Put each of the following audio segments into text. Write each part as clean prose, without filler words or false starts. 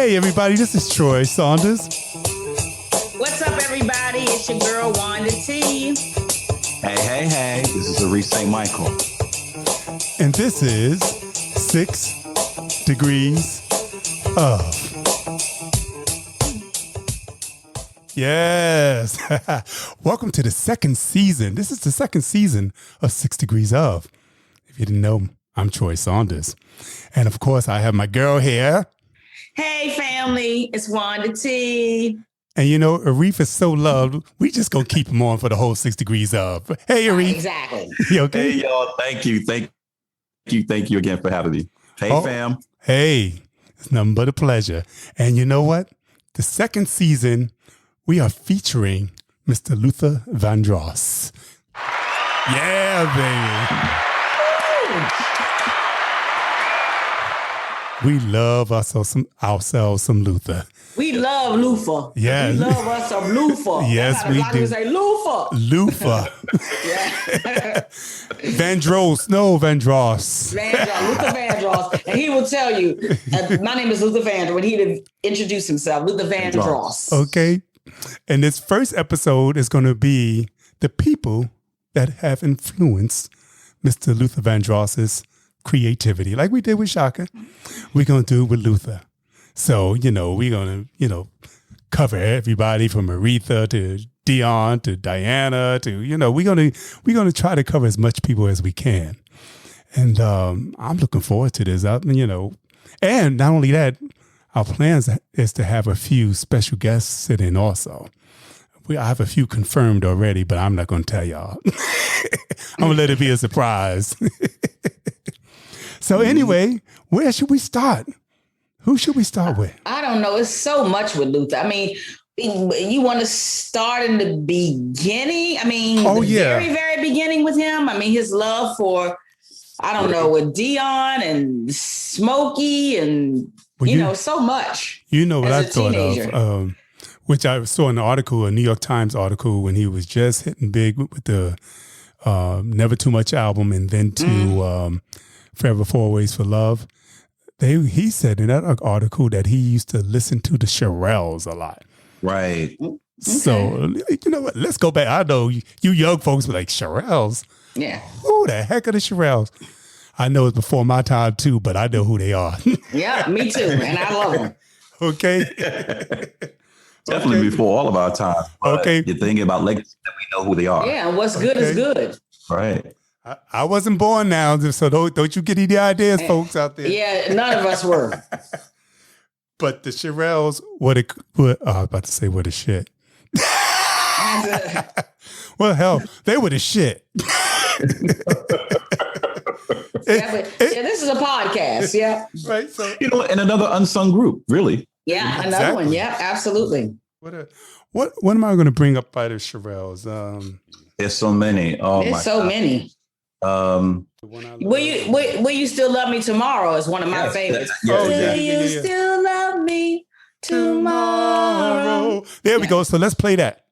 Hey, everybody, this is Troy Saunders. What's up, everybody? It's your girl, Wanda T. Hey. This is Aretha St. Michael. And this is 6 Degrees of. Yes. Welcome to the second season. This is the second season of 6 Degrees of. If you didn't know, I'm Troy Saunders. And of course, I have my girl here. Hey, family. It's Wanda T. And you know, Aretha's so loved, we just gonna keep him on for the whole 6 Degrees of. Hey, Aretha. Exactly. You okay? Hey, y'all. Thank you again for having me. Hey, fam. Hey, it's nothing but a pleasure. And you know what? The second season, we are featuring Mr. Luther Vandross. Yeah, baby. We love ourselves some Luther. We love Luther. Yeah. We love us some Luther. Yes, we do. Say Luther. Luther. Vandross. No, Vandross. Luther Vandross. And he will tell you, my name is Luther Vandross, when he'd introduce himself, Luther Vandross. Okay. And this first episode is going to be the people that have influenced Mr. Luther Vandross's creativity. Like we did with Shaka, we're going to do it with Luther. So, you know, we're going to, cover everybody from Aretha to Dionne to Diana to, we're going to try to cover as much people as we can. And I'm looking forward to this, and not only that, our plans is to have a few special guests sit in also. I have a few confirmed already, but I'm not going to tell y'all. I'm going to let it be a surprise. So anyway, where should we start? Who should we start with? I don't know. It's so much with Luther. I mean, you want to start in the beginning? I mean, very, very beginning with him. I mean, his love for, with Dionne and Smokey and, so much. You know what I thought of, which I saw in an article, a New York Times article, when he was just hitting big with the Never Too Much album and then to Forever Four Ways for Love. He said in that article that he used to listen to the Shirelles a lot. Right. Okay. So, you know what? Let's go back. I know you young folks were like, Shirelles? Yeah. Who the heck are the Shirelles? I know it's before my time too, but I know who they are. Yeah, me too. And I love them. Okay. Definitely before all of our time. Okay. You're thinking about legacy that we know who they are. Yeah, what's good is good. Right. I wasn't born now, so don't you get any ideas, folks out there? Yeah, none of us were. But the Shirelles, what I was about to say, what a shit. Well, hell, they were the shit. This is a podcast, yeah. Right. So and another unsung group, really. Yeah, another one. Yeah, absolutely. What am I going to bring up by the Shirelles? There's so many. Oh, there's so many. Will you still love me tomorrow is one of my favorites. Will you still love me tomorrow? There we go. So let's play that.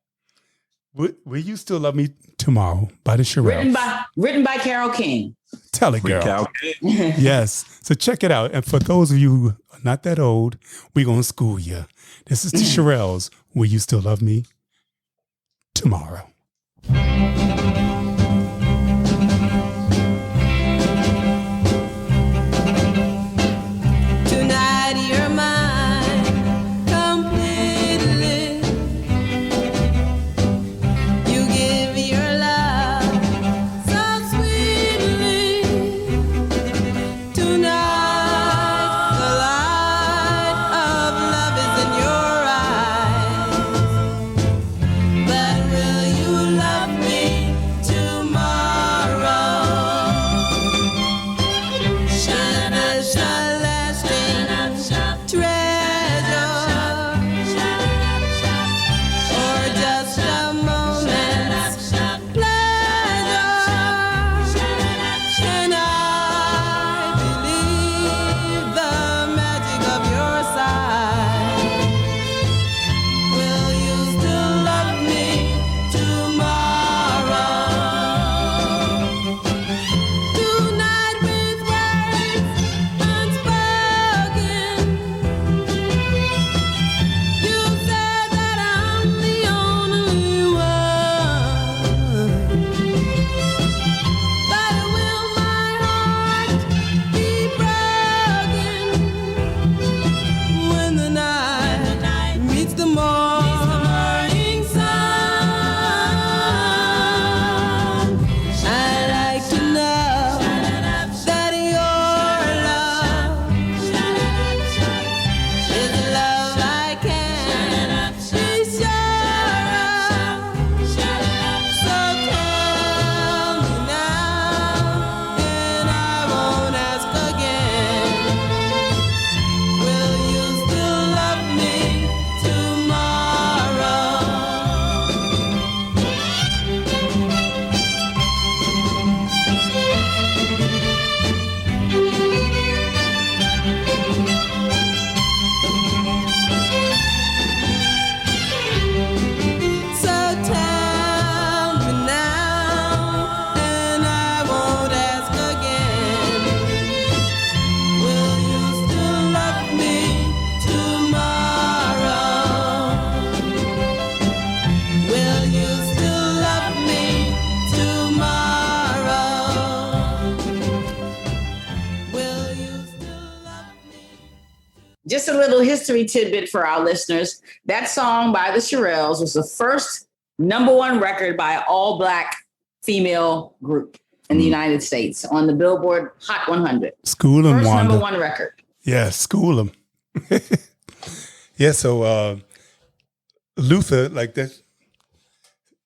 Will you still love me tomorrow by the Shirelles? Written by Carole King. Tell it, girl. Yes. So check it out. And for those of you who are not that old, we're going to school you. This is the Shirelles. Will you still love me tomorrow? But will you love me just a little history tidbit for our listeners. That song by the Shirelles was the first #1 record by an all-Black female group in the United States on the Billboard Hot 100. School them, Wanda. First #1 record. Yeah, school them. Yeah, so Luther, like that,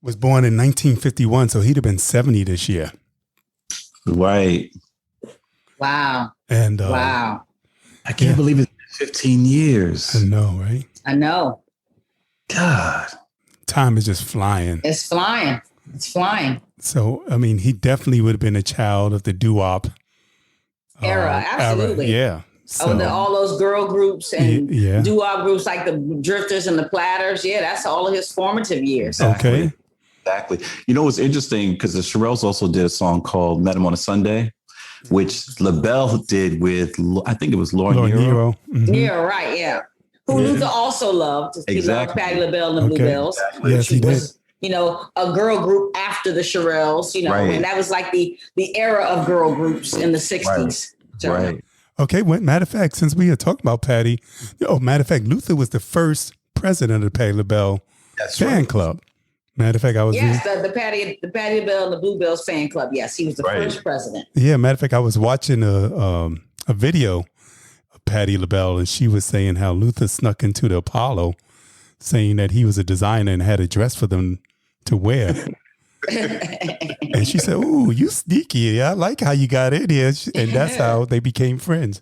was born in 1951, so he'd have been 70 this year. Right. Wow. And wow. I can't believe it's 15 years. I know, right? I know. God. Time is just flying. It's flying. It's flying. So, I mean, he definitely would have been a child of the doo-wop era. Absolutely. Yeah. So, all those girl groups and doo-wop groups like the Drifters and the Platters. Yeah, that's all of his formative years. Okay. Exactly. You know what's interesting, because the Shirelles also did a song called Met 'Em on a Sunday, which LaBelle did with, I think it was Lauren Nero. Mm-hmm. Yeah, right. Yeah. Who Luther also loved. He loved Patti LaBelle and the Bluebells. Exactly. Yes, he did. You know, a girl group after the Shirelles, you know, and that was like the era of girl groups in the 60s. Right. Okay. Well, matter of fact, since we are talking about Patti, Luther was the first president of the Patti LaBelle fan club. Matter of fact, I was the Patti LaBelle and the Bluebells fan club. Yes, he was the first president. Yeah, matter of fact, I was watching a video of Patti LaBelle, and she was saying how Luther snuck into the Apollo, saying that he was a designer and had a dress for them to wear. And she said, "Ooh, you sneaky! I like how you got in here," and that's how they became friends.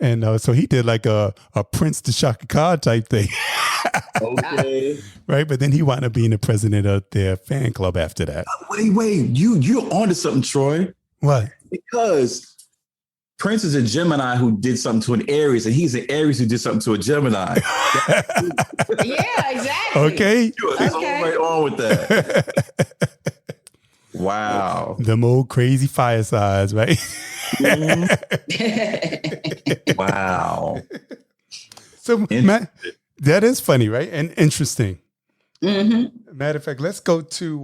And so he did like a Prince to Shaka Khan type thing. Okay. Right, but then he wound up being the president of their fan club after that. Wait, you're onto something, Troy. What? Because Prince is a Gemini who did something to an Aries, and he's an Aries who did something to a Gemini. Yeah, exactly. Okay. You're all right on with that. Wow. Them old crazy firesides, right? Wow. So, that is funny, right? And interesting. Mm-hmm. Matter of fact, let's go to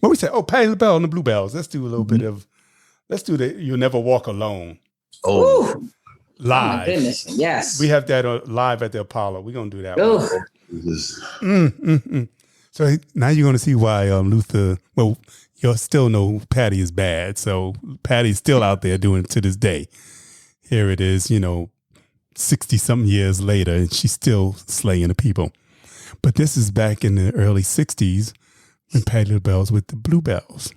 what we said. Oh, Patti LaBelle and the Bluebells. Let's do a little bit of. Let's do the "You'll Never Walk Alone." Oh, live! Oh my goodness, yes. We have that live at the Apollo. We're gonna do that. So now you're gonna see why Luther. Well, you'll still know Patti is bad. So Patti's still out there doing it to this day. Here it is, 60-something years later, and she's still slaying the people. But this is back in the early 60s when Patti LaBelle's with the Bluebells.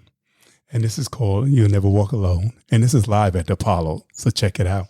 And this is called "You'll Never Walk Alone." And this is live at the Apollo. So check it out.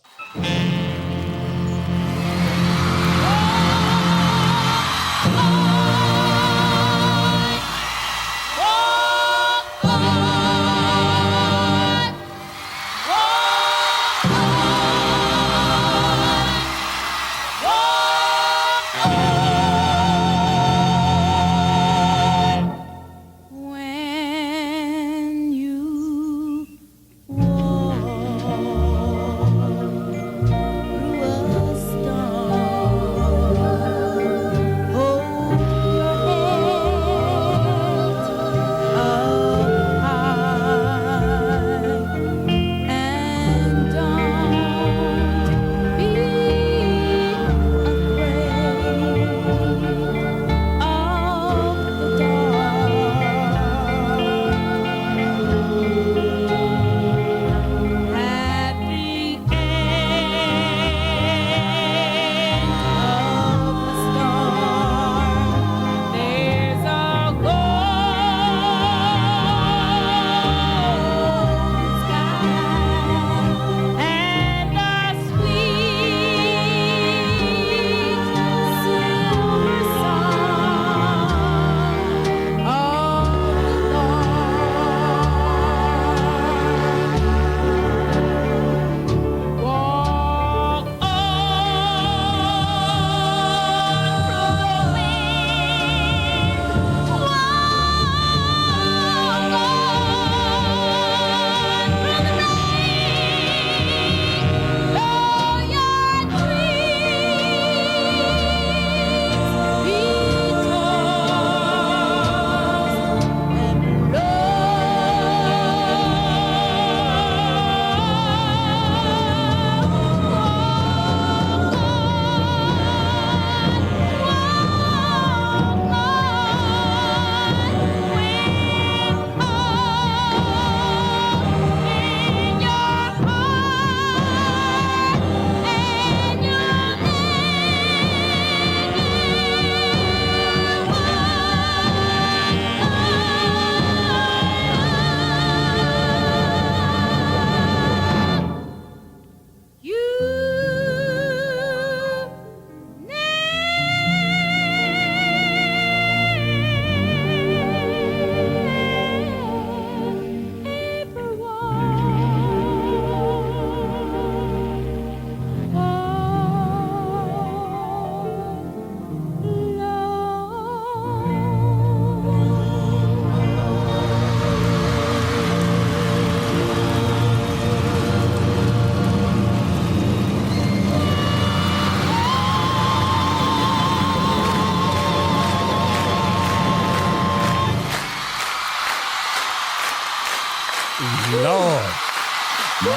No.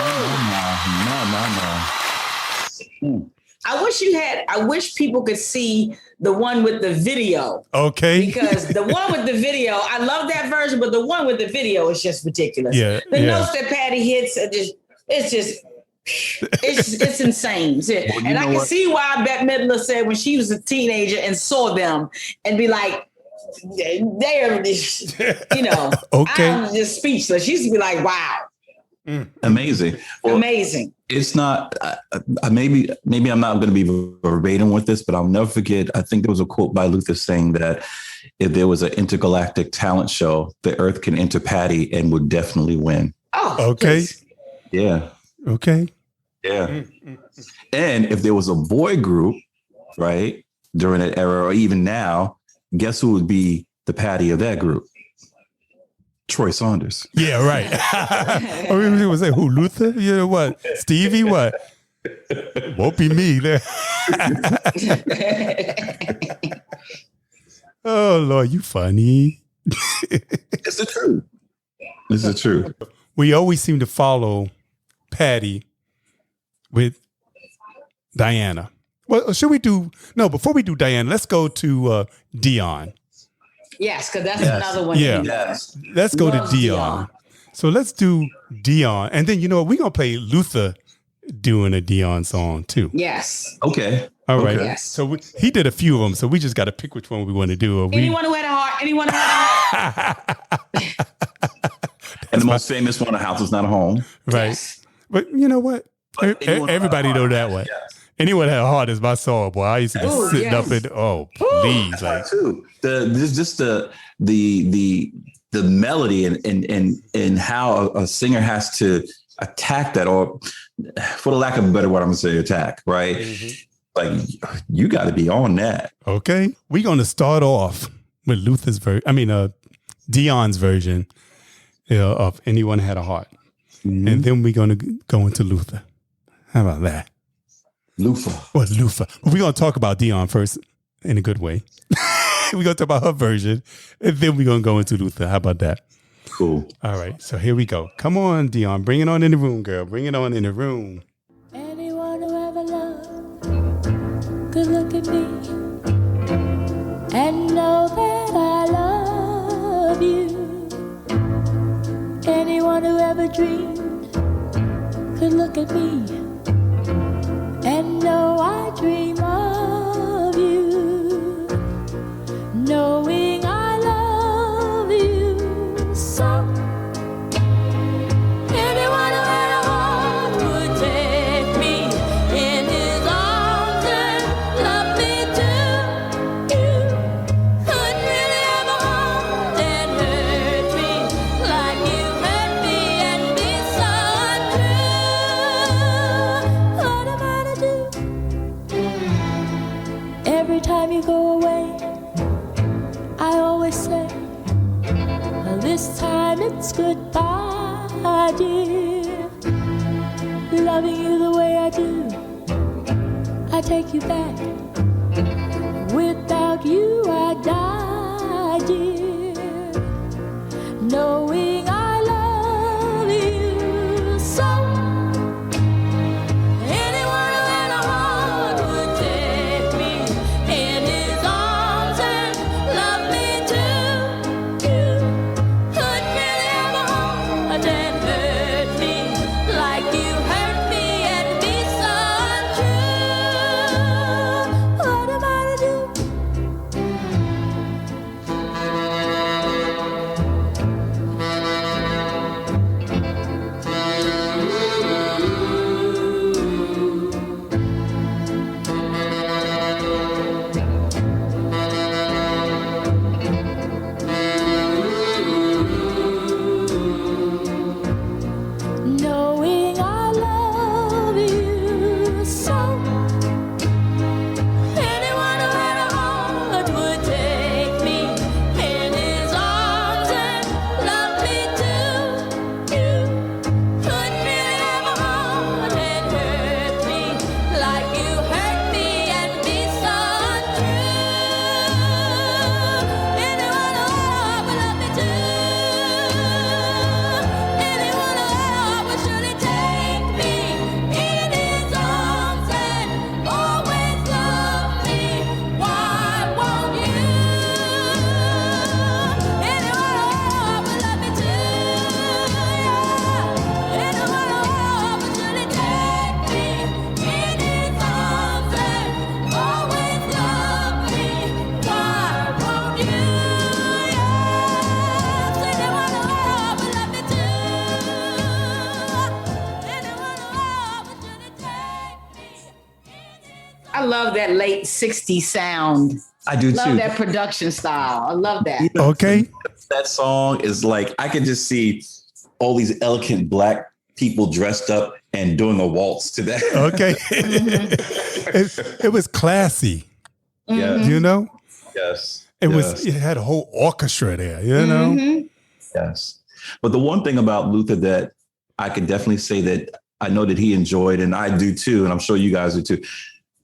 I wish people could see the one with the video. Okay. Because the one with the video, I love that version, but the one with the video is just ridiculous. Yeah. The notes that Patti hits are it's insane. Well, and I can see why Bette Midler said when she was a teenager and saw them and be like, they're just, okay. I'm just speechless. She used to be like, wow. Amazing. Well, amazing. It's not, maybe I'm not going to be verbatim with this, but I'll never forget. I think there was a quote by Luther saying that if there was an intergalactic talent show, the Earth can enter Patti and would definitely win. Oh, okay. Please. Yeah. Okay. Yeah. And if there was a boy group, right, during that era or even now, guess who would be the Patti of that group? Troy Saunders. Yeah, right. I mean, was that who? Luther? You know what? Stevie? What? Won't be me. Oh Lord, you funny. It's the truth. It's the truth. We always seem to follow Patti with Diana. Well, should we do? No, before we do Diana, let's go to Dionne. Yes, because that's another one. Yeah. Yes. Let's go to Dionne. So let's do Dionne. And then, we're going to play Luther doing a Dionne song too. Yes. Okay. All right. Yes. So he did a few of them. So we just got to pick which one we want to do. Anyone who had a heart. Anyone who had a heart. And the most famous one, A House Is Not a Home. Right. Yes. But you know what? Everybody know that one. Yes. Anyone had a heart is my song, boy. I used to be sitting up and please, like too. The melody and how a singer has to attack that, or for the lack of a better word, I'm gonna say attack, right? Mm-hmm. Like you got to be on that. Okay, we're gonna start off with Luther's Dionne's version of Anyone Had a Heart, and then we're gonna go into Luther. How about that? Luther. We're going to talk about Dionne first in a good way. We're going to talk about her version, and then we're going to go into Luther. How about that? Cool. All right. So here we go. Come on, Dionne. Bring it on in the room, girl. Bring it on in the room. Anyone who ever loved could look at me and know that I love you. Anyone who ever dreamed could look at me and know I dream of you, knowing I love you so. Anyone who had a heart would take me in his arms and love me too. You couldn't really have a heart and hurt me like you hurt me and be so untrue. What am I to do? Every time you go away, I always say, well, this time it's goodbye, dear. Loving you the way I do, I take you back. Without you, I die, dear. Knowing I love you so. Anyone who had a heart would take me in his arms and love me too. You couldn't really have a heart and hurt me like you hurt me and be so untrue. What am I to do? I love that late 60s sound. I do love too. That production style. I love that. Okay. That song is like, I can just see all these elegant Black people dressed up and doing a waltz to that. Okay. it was classy. Yeah. You know? Yes. It had a whole orchestra there, you know? Yes. But the one thing about Luther that I could definitely say that I know that he enjoyed, and I do too, and I'm sure you guys do too,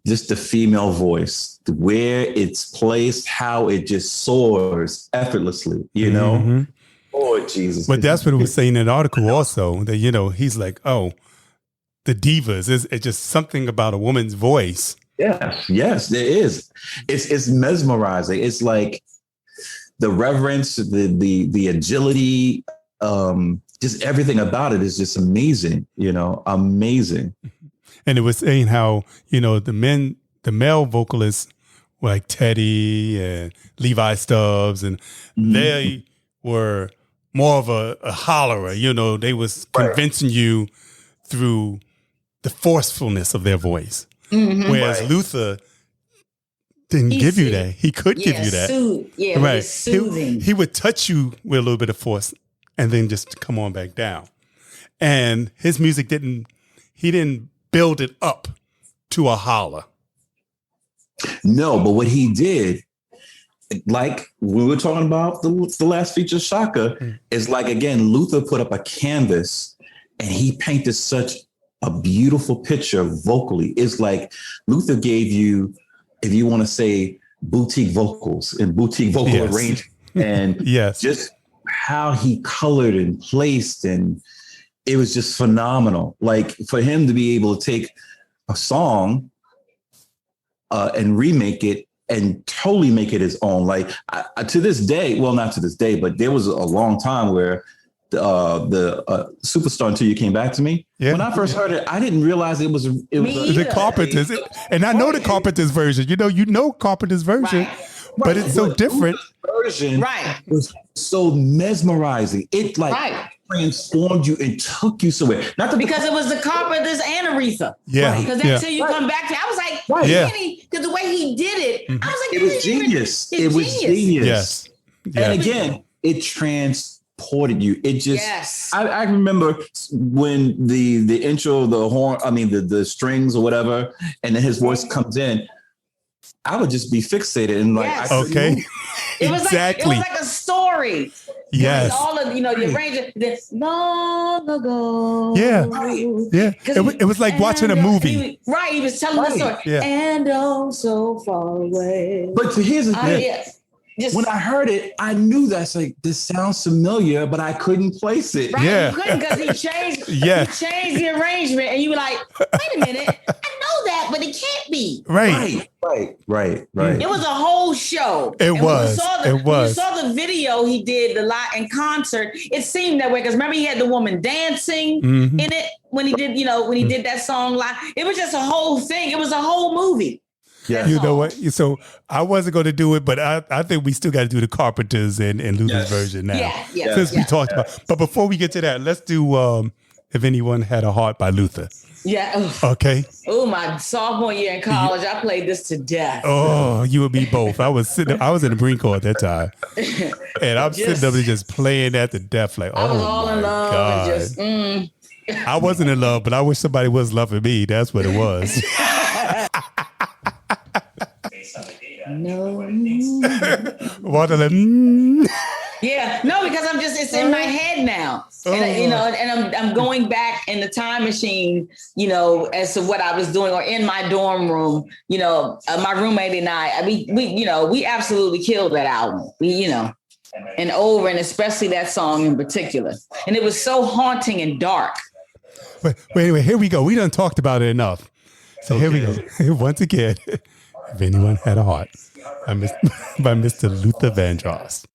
just the female voice, where it's placed, how it just soars effortlessly, you know? Oh, Jesus. But that's what it was saying in the article also, that, you know, he's like, oh, the divas, it's just something about a woman's voice. Yes, there is. It's mesmerizing. It's like the reverence, the agility, just everything about it is just amazing, you know, amazing. And it was saying how, you know, the male vocalists like Teddy and Levi Stubbs, and they were more of a hollerer, you know, they was convincing you through the forcefulness of their voice. Whereas Luther didn't give you that. He could give you that. Right. Soothing. He would touch you with a little bit of force and then just come on back down. And his music he didn't build it up to a holler. No, but what he did, like we were talking about the last feature, Shaka, is like, again, Luther put up a canvas and he painted such a beautiful picture vocally. It's like Luther gave you, if you want to say, boutique vocals and boutique vocal arrangement, and just how he colored and placed, and it was just phenomenal. Like for him to be able to take a song and remake it and totally make it his own. Like to this day, well, not to this day, but there was a long time where the Superstar Until You Came Back to Me. When I first heard it, I didn't realize it was the Carpenters. And I know the Carpenters version. You know Carpenters version, but it's so different. Version was so mesmerizing. It transformed you and took you somewhere. Because it was the Carpenters and Aretha. Because Until You Come Back to Me, I was like, because the way he did it, I was like, it was genius. It was genius. Yes. And again, it transported you. It just, I remember when the intro, the horn, the strings or whatever, and then his voice comes in, I would just be fixated and like, it was like a story. Yes. All of, the arrangement this long ago. Yeah. It was like watching a movie. He was telling the story. Yeah. And oh, so far away. But here's the thing. When I heard it, I knew that's like, this sounds familiar, but I couldn't place it. You couldn't, because he changed the arrangement, and you were like, wait a minute, I know that, but it can't be. Right. It was a whole show. It was. When you saw the video he did in concert, it seemed that way, because remember he had the woman dancing in it when he did, when he did that song live. It was just a whole thing. It was a whole movie. Yeah. You know what? So I wasn't going to do it, but I think we still got to do the Carpenters and Luther's version now. Since we talked about. But before we get to that, let's do If Anyone Had a Heart by Luther. Yeah. Okay. Oh, my sophomore year in college, I played this to death. Oh, you and me both. I was in the Marine Corps at that time. And I'm sitting up there just playing that to death. Like, I was all in love. God. And just, I wasn't in love, but I wish somebody was loving me. That's what it was. No. Yeah, no, because it's in my head now, and I'm going back in the time machine, as to what I was doing, or in my dorm room, my roommate and I we absolutely killed that album, and and especially that song in particular, and it was so haunting and dark. But anyway, here we go. We done talked about it enough, so here we go once again. If Anyone Had a Heart by Mr. Luther Vandross.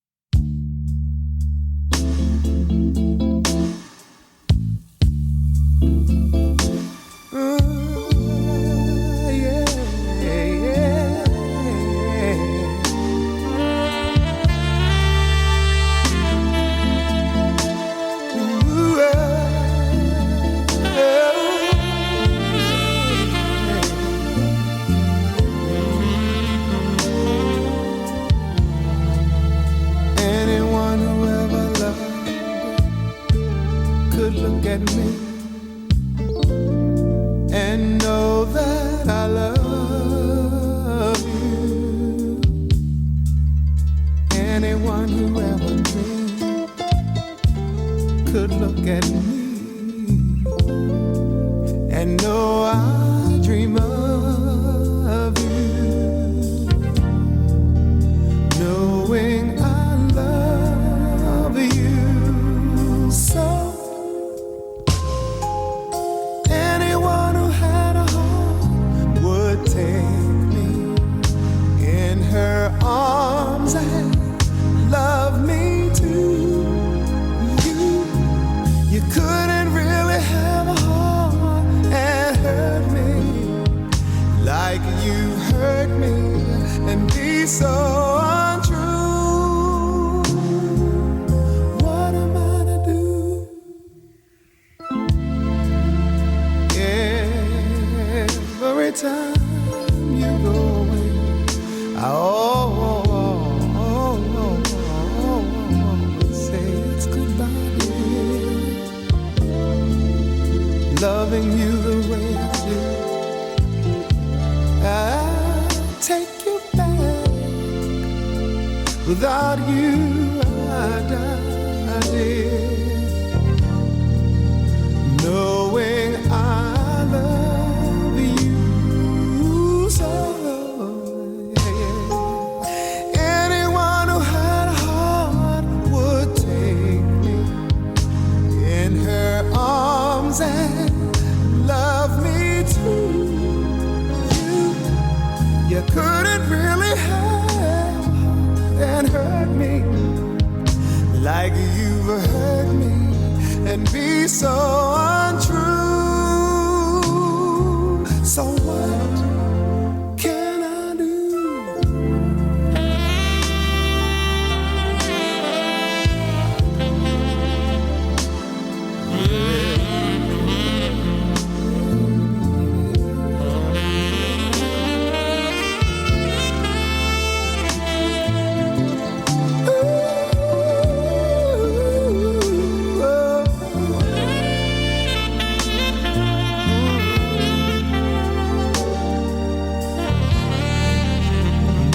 look at me and know I dream of you, knowing I love you so. Anyone who had a heart would take me in her arms and love me too. You couldn't really have a heart and hurt me like you hurt me and be so untrue. What am I to do? Every time you go away, I always say it's goodbye, dear. Loving you the way I do, I'll take you back. Without you, I die, dear. Knowing I love you so. Anyone who had a heart would take me in her arms and love me too. You couldn't really have and hurt me like you've hurt me and be so untrue. So what can I do?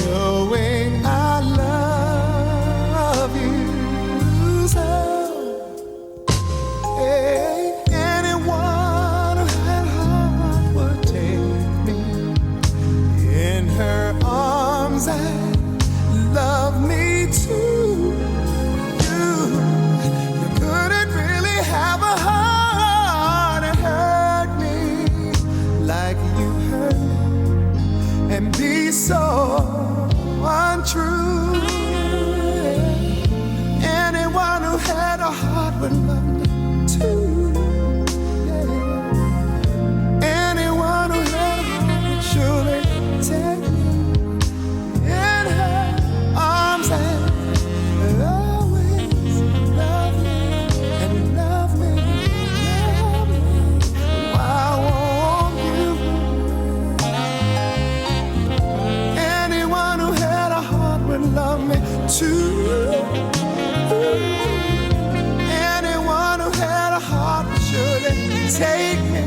Knowing I love you so. Hey, anyone who had a heart would take me in her arms and love me too. You couldn't really have a heart and hurt me like you hurt me and be so untrue. Anyone who had a heart would love me too. Anyone who had a heart would surely take me in her arms and always love me and love me, love me. Why won't you? Anyone who had a heart would love me too. Anyone who had a heart would surely take me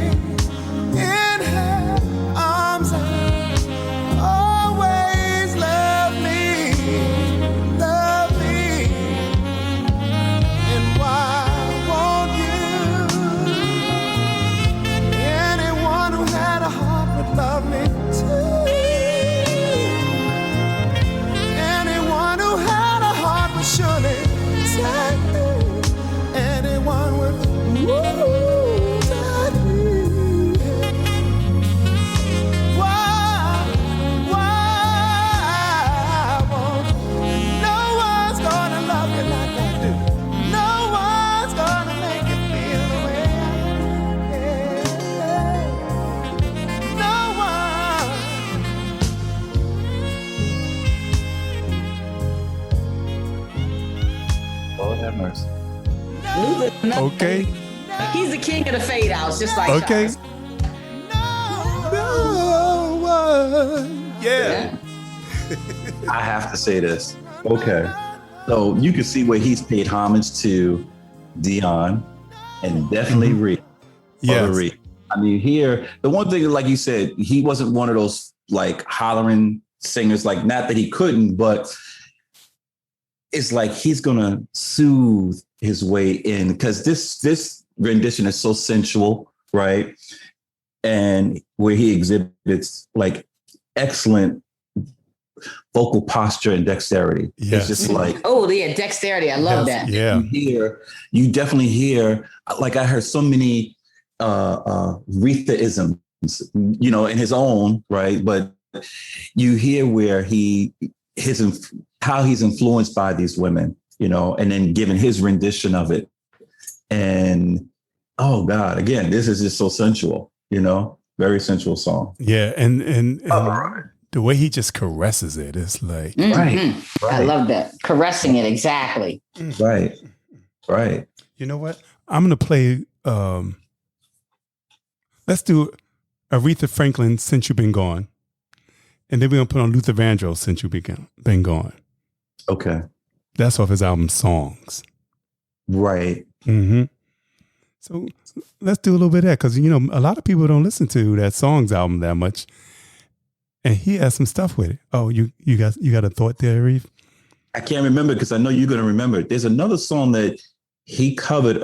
in her arms and always love me, love me. And why won't you? Anyone who had a heart would love me too. Anyone who had a heart would surely take me. Anyone would take me. Why won't no one's gonna love you like I do? No one's gonna make you feel the way I do. No one. Lord have mercy. Okay. He's the king of the fade outs, just like Okay. Charles. No one. Yeah. I have to say this. Okay. So you can see where he's paid homage to Dionne and definitely Ree. Yes. Ree. I mean, here, the one thing, like you said, he wasn't one of those like hollering singers, like not that he couldn't, but it's like he's gonna soothe his way in, because this rendition is so sensual, right? And where he exhibits like excellent vocal posture and dexterity. Yes. It's just like, oh yeah, dexterity. I love that. Yeah. You definitely hear, like I heard so many Aretha-isms, in his own, right? But you hear where how he's influenced by these women, and then given his rendition of it. And oh God, again, this is just so sensual, very sensual song. Yeah. And the way he just caresses it is like, right. I love that. Caressing it. Exactly. Right. You know what? I'm going to play, let's do Aretha Franklin, Since You've Been Gone. And then we're going to put on Luther Vandross, Since You've Been Gone. Okay. That's off his album Songs. Right. Mm-hmm. So let's do a little bit of that, because, a lot of people don't listen to that Songs album that much. And he has some stuff with it. Oh, you got a thought there, Reeve? I can't remember, because I know you're going to remember. There's another song that he covered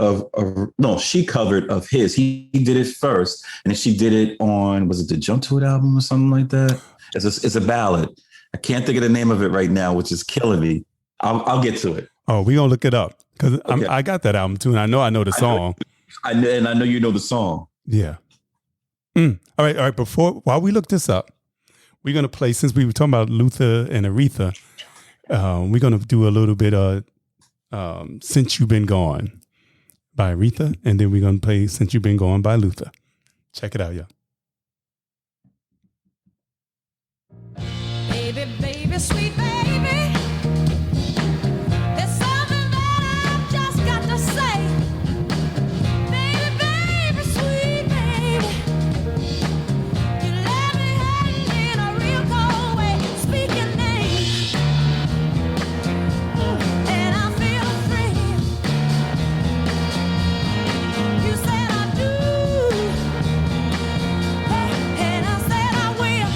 she covered of his. He did it first, and then she did it on, was it the Jump To It album or something like that? It's a ballad. I can't think of the name of it right now, which is killing me. I'll get to it. Oh, we're going to look it up, because I got that album too, and I know the song. I know you know the song. Yeah. All right. While we look this up, we're going to play, since we were talking about Luther and Aretha, we're going to do a little bit of Since You've Been Gone by Aretha, and then we're going to play Since You've Been Gone by Luther. Check it out, y'all. Baby, baby, sweet baby, there's something that I've just got to say. Baby, baby, sweet baby, you let me hang in a real cold way. Speak your name, and I feel free. You said I do, and I said I will.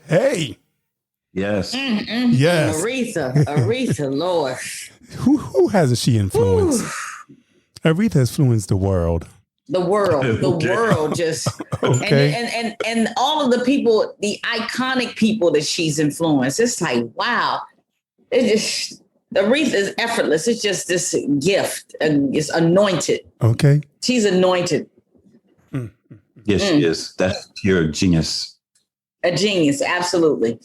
Hey. Yes. Yes. Aretha, Lord. Who hasn't she influenced? Aretha has influenced the world. The world just Okay. and all of the people, the iconic people that she's influenced. It's like, wow. Aretha is effortless. It's just this gift. It's anointed. Okay. She's anointed. Yes, she is. That's pure genius. A genius, absolutely.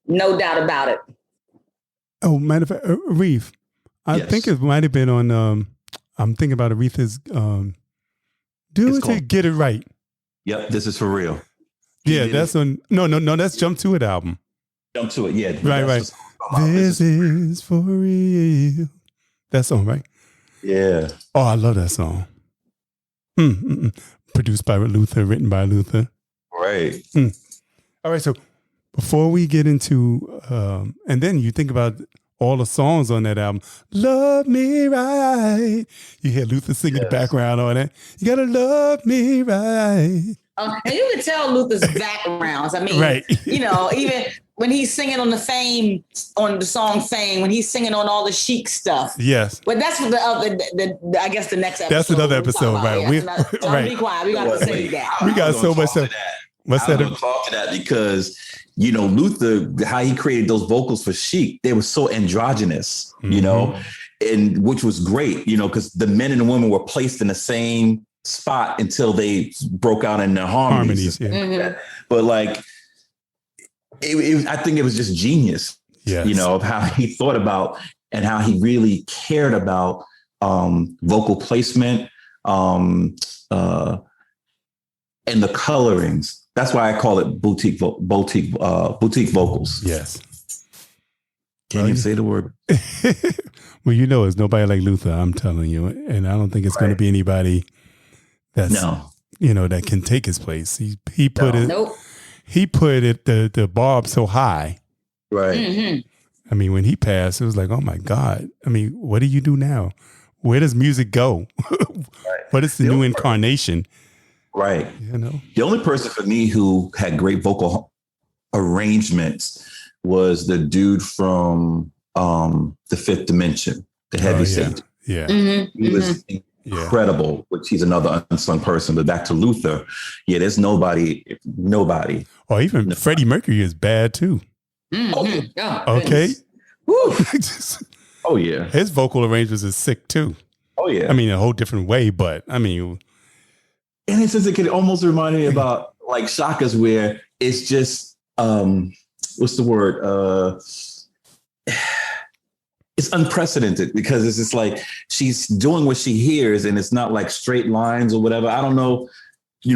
No doubt about it. Oh, matter of fact, Reeve, I think it might have been on, I'm thinking about Aretha's, Get It Right. Yep, this is for real. Yeah, that's on. No. That's Jump to It album. Jump to It. Yeah. Right. This is for real. That song, right? Yeah. Oh, I love that song. Produced by Luther, written by Luther. Right. All right. So before we get into, and then you think about all the songs on that album, Love Me Right. You hear Luther singing the background on it. You gotta love me right. And you can tell Luther's backgrounds. I mean, right. Even when he's singing on the song Fame, when he's singing on all the Chic stuff. Yes. But that's what I guess the next episode. That's another episode, right? Be quiet. We got to say that. We got so much stuff. What's that? I'm talk to that because, Luther, how he created those vocals for Chic, they were so androgynous, and which was great, because the men and the women were placed in the same spot until they broke out in their harmonies. But like, I think it was just genius, of how he thought about and how he really cared about vocal placement and the colorings. That's why I call it boutique vocals. Yes. Can't even say the word. Well, there's nobody like Luther, I'm telling you. And I don't think it's going to be anybody that's, that can take his place. He put the bar up so high. Right. Mm-hmm. I mean, when he passed, it was like, oh my God. I mean, what do you do now? Where does music go? What is the new incarnation? Right. The only person for me who had great vocal arrangements was the dude from The Fifth Dimension, the heavy Satan. Yeah. Mm-hmm. He was incredible, which he's another unsung person. But back to Luther, there's nobody. Or even Freddie Mercury is bad too. Mm-hmm. Okay. Oh yeah. His vocal arrangements is sick too. Oh yeah. I mean, a whole different way, but I mean. And it says it could almost remind me about like Shaka's, where it's just what's the word? It's unprecedented because it's just like she's doing what she hears, and it's not like straight lines or whatever. I don't know,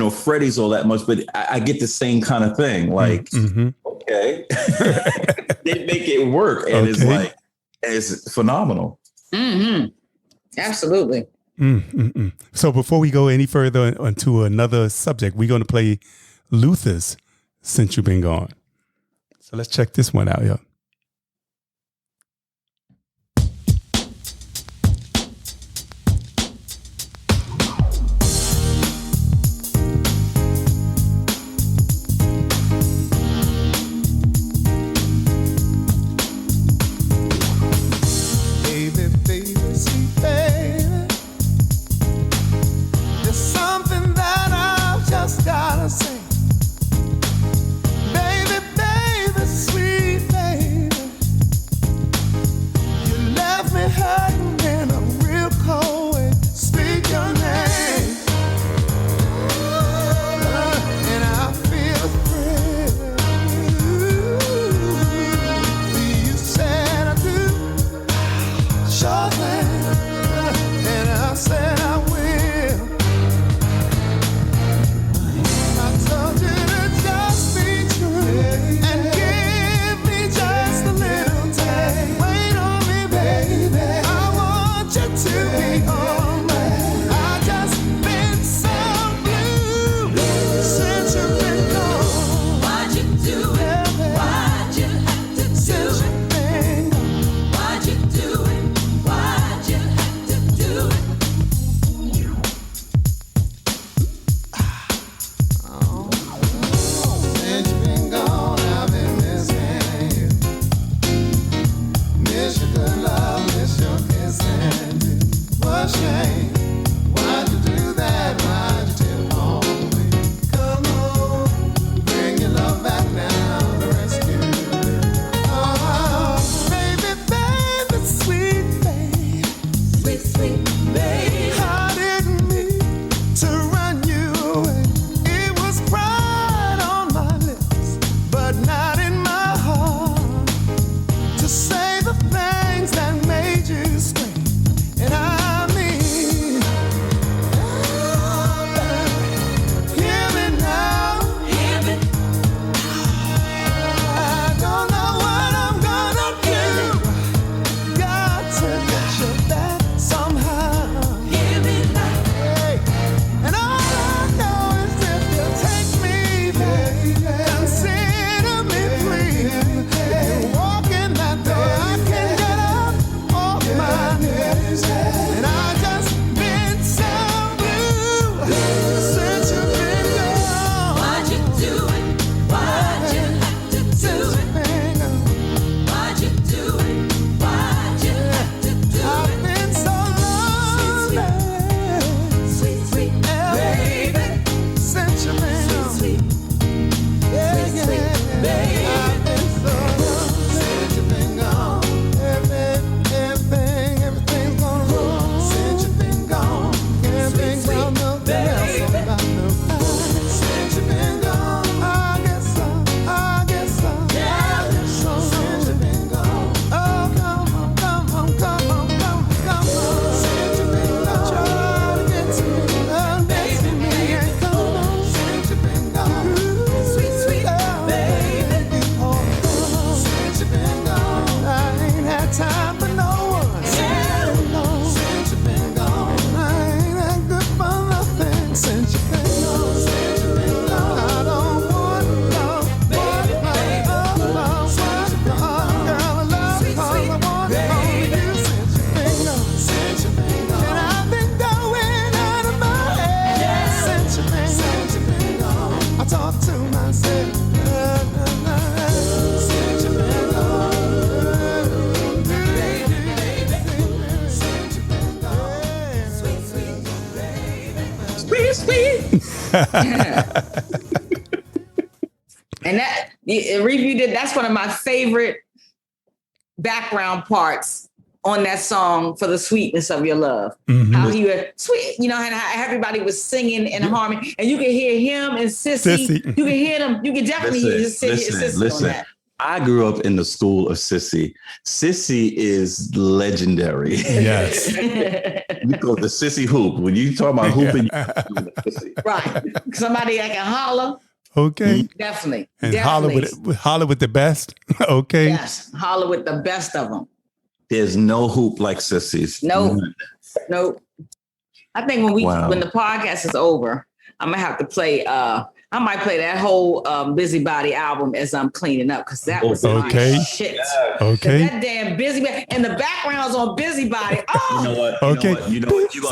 Freddie's all that much, but I get the same kind of thing. Like, okay, they make it work, and it's phenomenal. Mm-hmm. Absolutely. So before we go any further onto another subject, we're going to play Luther's Since You've Been Gone. So let's check this one out, yo. Gotta say, baby, sweet baby. And that review did. That's one of my favorite background parts on that song for the sweetness of your love. Mm-hmm. How he was sweet, and how everybody was singing in harmony, and you can hear him and Sissy. You can hear them. You can definitely hear Sissy on that. I grew up in the school of Sissy. Sissy is legendary. Yes. We call the Sissy hoop. When you talk about hooping, right? Somebody that can holler. Okay. Definitely. And holler with the best. Okay. Yes. Holler with the best of them. There's no hoop like Sissy's. Nope. I think when the podcast is over, I'm gonna have to play. I might play that whole Busybody album as I'm cleaning up because that was my shit. Okay. That damn Busybody and the background's on Busybody. Oh, you know what? Okay. You know what? You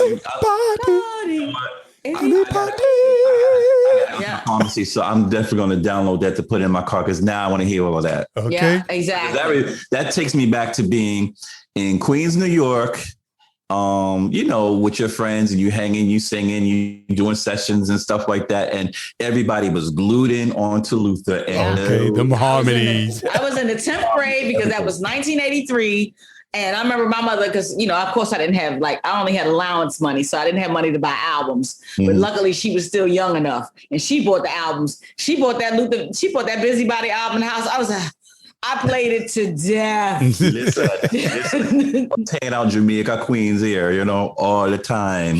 yeah. Pharmacy, so I'm definitely going to download that to put in my car because now I want to hear all of that. Okay. Yeah, exactly. That takes me back to being in Queens, New York. With your friends and you hanging, you singing, you doing sessions and stuff like that. And everybody was glued in onto Luther. And them harmonies. I was in the 10th grade because that was 1983. And I remember my mother, because, of course I didn't have I only had allowance money. So I didn't have money to buy albums. Mm-hmm. But luckily she was still young enough and she bought the albums. She bought that Busybody album in the house. I played it to death. Listen, I'm taking out Jamaica Queens here, all the time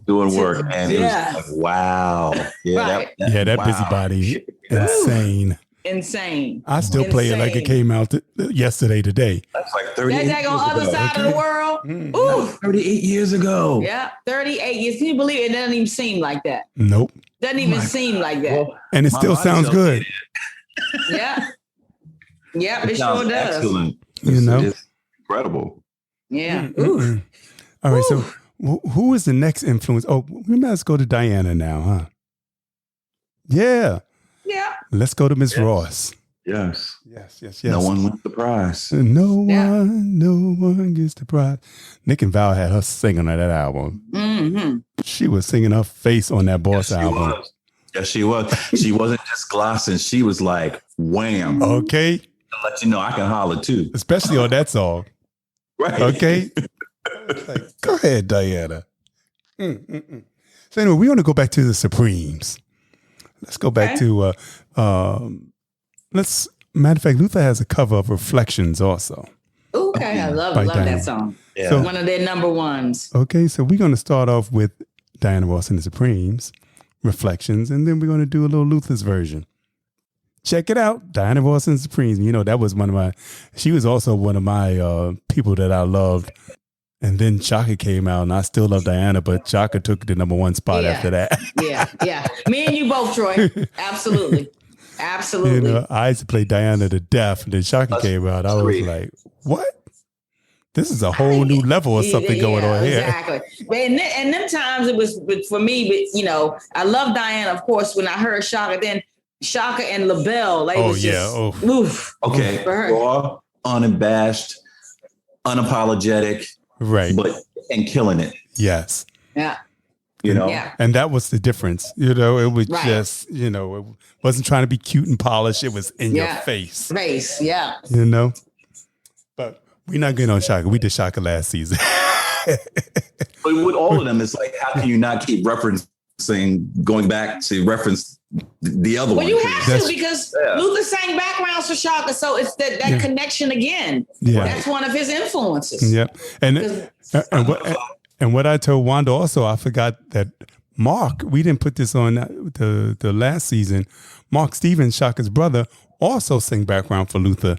doing work. And it was like, wow. Yeah, right. That Busybody, insane. I still play it like it came out yesterday, today. That's like 38 years ago. That's on the other side of the world. Mm. Ooh. 38 years ago. Yeah, 38 years. Can you believe it? It doesn't even seem like that. Nope. Doesn't even seem like that. Well, and it still sounds good. Yeah. Yeah, it sure does. Excellent. It's incredible. Yeah. Ooh. All right. So who is the next influence? Oh, we might as go to Diana now, huh? Yeah. Yeah. Let's go to Miss Ross. Yes. Yes. No one wins the prize. No one gets the prize. Nick and Val had her singing on that album. Mm-hmm. She was singing her face on that Boss album. Yes, she was. She wasn't just glossing. She was like, wham. Okay. To let you know I can holler too. Especially on that song. Right. Okay. Go ahead, Diana. So anyway, we want to go back to the Supremes. Let's go back to, matter of fact, Luther has a cover of Reflections also. Okay, I love that song. Yeah. So, one of their number ones. Okay, so we're going to start off with Diana Ross and the Supremes, Reflections, and then we're going to do a little Luther's version. Check it out, Diana Ross and the Supremes. That was she was also one of my people that I loved. And then Chaka came out, and I still love Diana, but Chaka took the number one spot after that. Yeah. Me and you both, Troy. Absolutely. I used to play Diana to death, and then Chaka came out. I was like, what? This is a whole new level of something going on here. Exactly. And them times it was for me, but, I love Diana, of course, when I heard Chaka, then Chaka and LaBelle. Oof. Okay. Raw, unabashed, unapologetic. Right. And killing it. Yes. Yeah. And that was the difference. It was just, it wasn't trying to be cute and polished. It was in your face. Yeah. But we're not getting on Chaka. We did Chaka last season. But with all of them, it's like, how can you not keep going back to reference the other one? Well, you have to because Luther sang backgrounds for Chaka, so it's that connection again. Yeah. That's one of his influences. Yeah, and what I told Wanda also, I forgot that Mark. We didn't put this on the last season. Mark Stevens, Chaka's brother, also sang background for Luther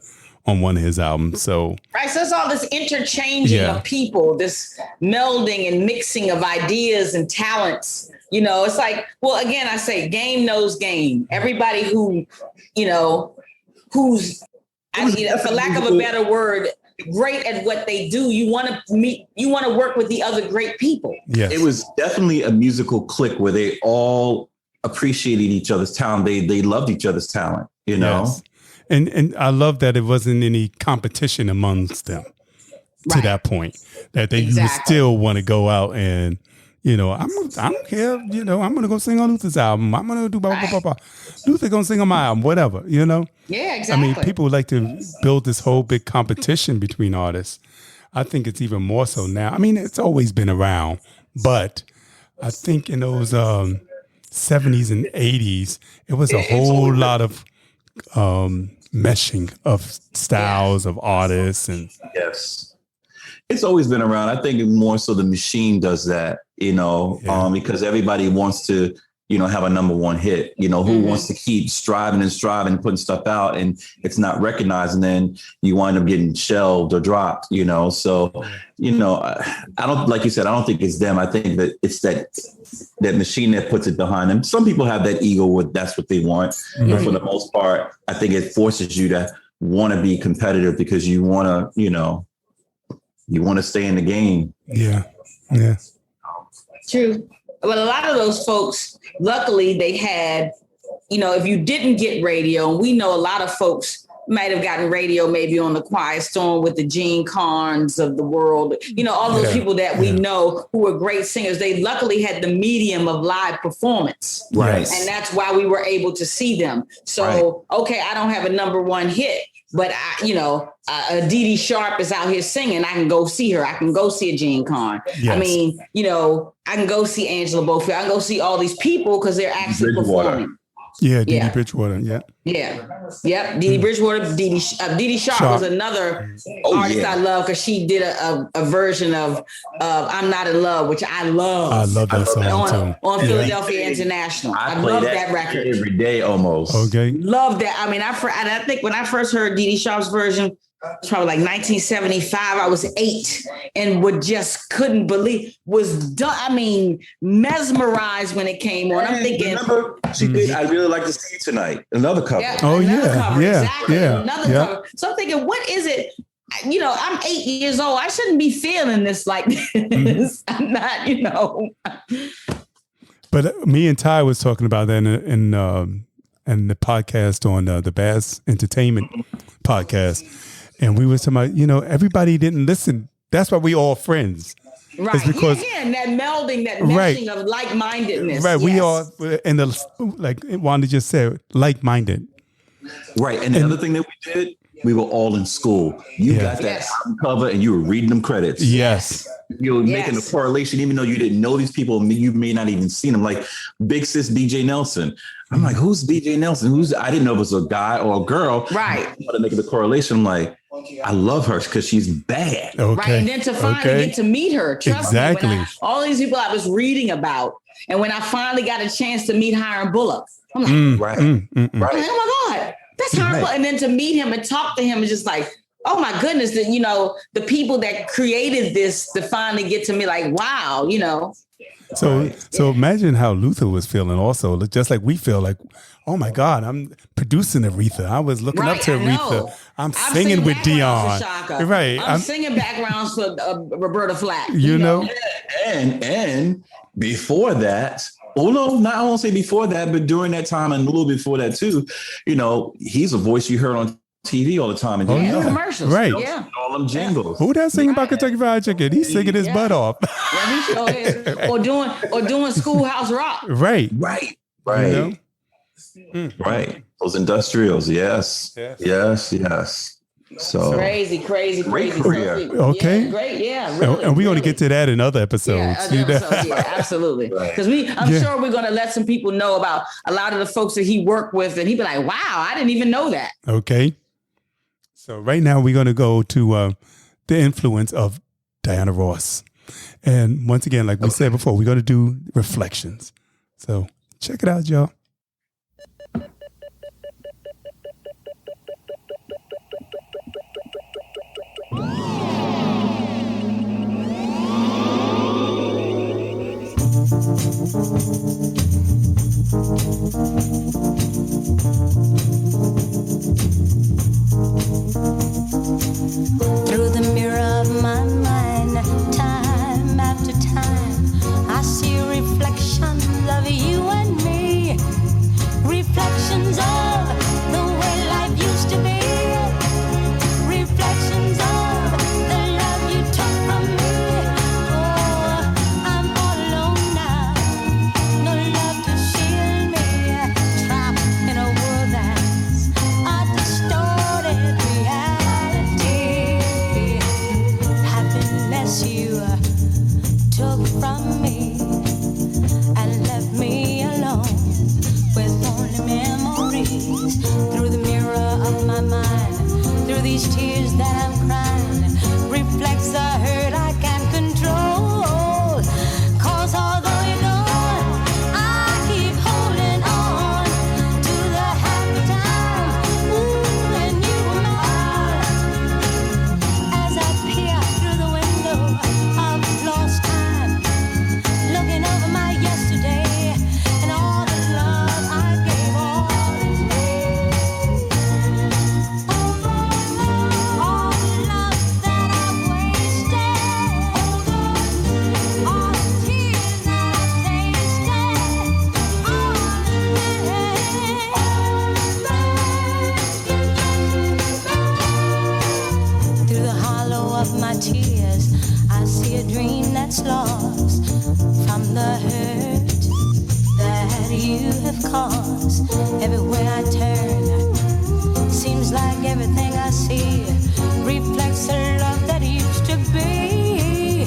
on one of his albums. So it's all this interchanging of people, this melding and mixing of ideas and talents. It's like, well, again, I say game knows game. Everybody who's, for lack of a better word, great at what they do, you want to work with the other great people. Yes. It was definitely a musical clique where they all appreciated each other's talent. They loved each other's talent, Yes. And I love that it wasn't any competition amongst them to that point, that they would still want to go out and, I don't care. I'm going to go sing on Luther's album. I'm going to do blah, blah, blah, blah. Luther going to sing on my album, whatever, Yeah, exactly. I mean, people like to build this whole big competition between artists. I think it's even more so now. I mean, it's always been around, but I think in those 70s and 80s, it was a whole lot of meshing of styles of artists. And yes. It's always been around. I think more so the machine does that, because everybody wants to, have a number one hit, who wants to keep striving and putting stuff out and it's not recognized. And then you wind up getting shelved or dropped, So, I don't, like you said, I don't think it's them. I think that it's that machine that puts it behind them. Some people have that ego with that's what they want. Mm-hmm. But for the most part, I think it forces you to want to be competitive because you want to, you want to stay in the game. Yeah. Yeah. True. But a lot of those folks, luckily they had, if you didn't get radio, and we know a lot of folks might have gotten radio maybe on the Quiet Storm with the Gene Carnes of the world, all those people that we know who were great singers, they luckily had the medium of live performance. Right. And that's why we were able to see them. So, okay, I don't have a number one hit, but Dee Dee Sharp is out here singing. I can go see her. I can go see a Gene Carn. Yes. I mean, I can go see Angela Bofield. I can go see all these people because they're actually performing. Yeah, Dee Dee Bridgewater. Yeah. Yeah. Yep. Dee Dee Bridgewater. Dee Dee Sharp was another artist I love because she did a version of "I'm Not in Love," which I love. I love that song on Philadelphia International. I love that record every day almost. Okay. Love that. I mean, I think when I first heard Dee Dee Sharp's version, it's probably like 1975. I was 8 and couldn't believe was done. I mean, mesmerized when it came on. I'm thinking, remember, she did "I'd Really Like to See You Tonight." Another cover. Yeah, cover. Exactly. Yeah. Another cover. So I'm thinking, what is it? I'm 8 years old. I shouldn't be feeling this like this. I'm not, But me and Ty was talking about that in the podcast on the Bass Entertainment podcast. And we were talking about, everybody didn't listen. That's why we all friends. Right. It's because, and that melding, that meshing of like-mindedness. Right. Yes. We all, and like Wanda just said, like-minded. Right. And the other thing that we did, we were all in school. You got that cover and you were reading them credits. Yes. You were making a correlation, even though you didn't know these people, you may not even seen them. Like Big Sis BJ Nelson. I'm like, who's BJ Nelson? I didn't know if it was a guy or a girl. Right. I to make the correlation. I'm like, I love her because she's bad. Okay. Right. And then to finally get to meet her. Trust me, all these people I was reading about. And when I finally got a chance to meet Hiram Bullock, I'm like, I'm like, oh my God, that's Hiram Bullock. And then to meet him and talk to him is just like, oh my goodness, that, the people that created this to finally get to me, like, wow, So imagine how Luther was feeling also, just like we feel like, oh my God, I'm producing Aretha. I was looking up to Aretha. I'm singing with Dionne. Right. I'm singing backgrounds for Roberta Flack. You know? And before that, well, no, not I won't say before that, but during that time and a little before that too, he's a voice you heard on TV all the time. And commercials. Right. Yeah. All them jingles. Who that singing about Kentucky Fried Chicken? He's singing his butt off. Yeah, he sure is. Or doing Schoolhouse Rock. Right. Right. Right. Those industrials. Yes. So crazy. Great career. Okay. Yeah, great. Yeah. Really, and we're going to get to that in other episodes. Yeah, absolutely. Because I'm sure we're going to let some people know about a lot of the folks that he worked with, and he'd be like, "Wow, I didn't even know that." Okay. So right now we're going to go to the influence of Diana Ross, and once again, like we said before, we're going to do reflections. So check it out, y'all. Through the mirror of my mind, time after time, I see reflections of you and me, reflections of the way life used to be, reflections of the days, I see a dream that's lost from the hurt that you have caused. Everywhere I turn, seems like everything I see reflects the love that used to be.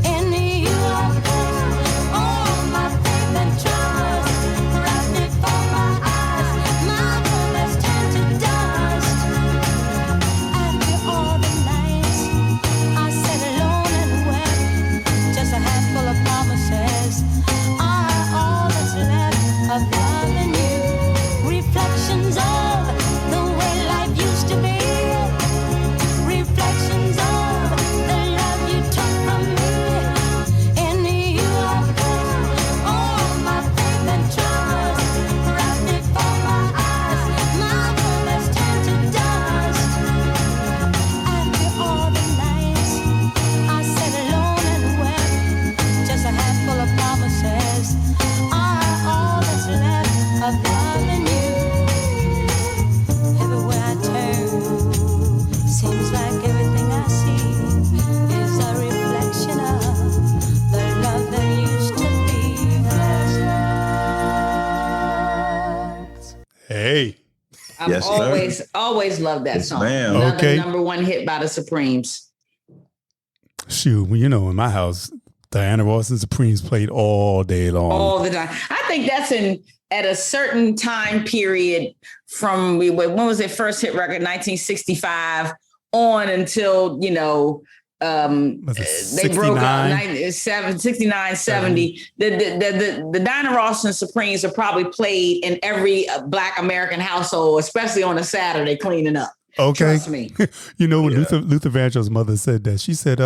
In you I put all my faith and trust, right before my eyes, my world has turned to dust. After all the nights I sat alone and wept, just a handful of promises are all that's left of loving you. Reflections of the way life used to be. Reflections of the love you took from me. In you I put all my faith and trust, right before my eyes, my world has turned to dust. After all the nights I sat alone and wept, just a handful of promises are all that's left of loving you. Everywhere I turn, seems like everything I see is a reflection of the love that used to be. Hey. I've Yes, sir. always loved that Yes, song. ma'am. Another Okay. number one hit by the Supremes. Shoot, well, you know, in my house, Diana Ross and Supremes played all day long. All the time. I think that's at a certain time period from when was it first hit record, 1965 on until, you know, Was it they broke up 69? 69, 70. The Diana Ross and Supremes are probably played in every Black American household, especially on a Saturday cleaning up. Okay. Trust me. You know, when Luther Vandross' mother said that, she said,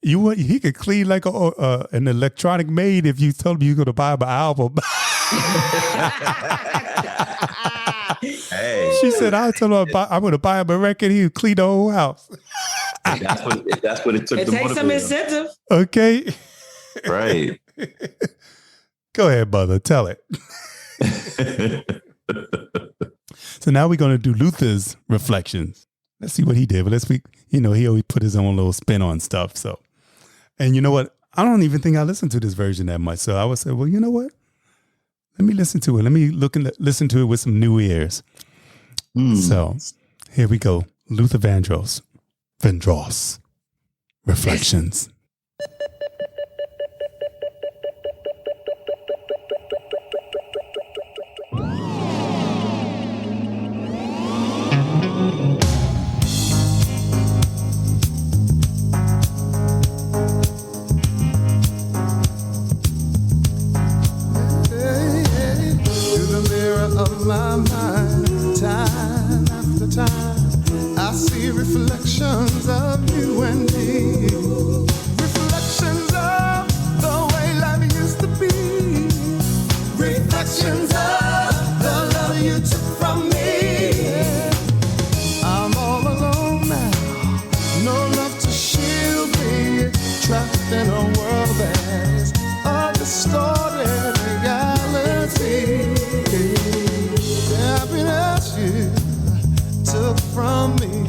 he could clean like an electronic maid if you told him you were going to buy him an album. Hey, She said, I told him I'm going to buy him a record. He would clean the whole house. that's what it took It to takes some motivate him. incentive. Okay. Right. Go ahead, mother. Tell it. So now we're going to do Luther's reflections. Let's see what he did. But he always put his own little spin on stuff. So, and you know what? I don't even think I listened to this version that much. So I would say, well, you know what? Let me listen to it. Let me listen to it with some new ears. So here we go. Luther Vandross. Reflections. Of my mind, time after time, I see reflections of you and me. Reflections of the way life used to be. Reflections of the love you took from me. I'm all alone now, no love to shield me. Trapped in a world that is a distorted reality. You took from me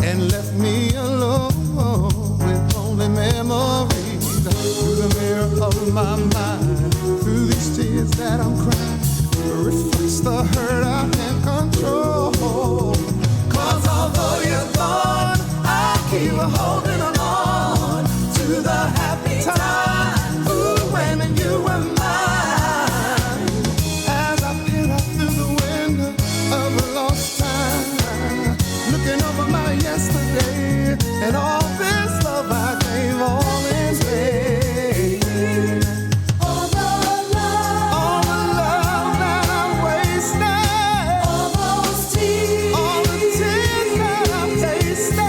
and left me alone with only memories. Through the mirror of my mind, through these tears that I'm crying, reflects the hurt I can't control. 'Cause although you're gone, I keep holding on to the happy time. Ooh, when you were mine. And all this love I gave all in vain. All the love that I wasted. All those tears. All the tears that I tasted.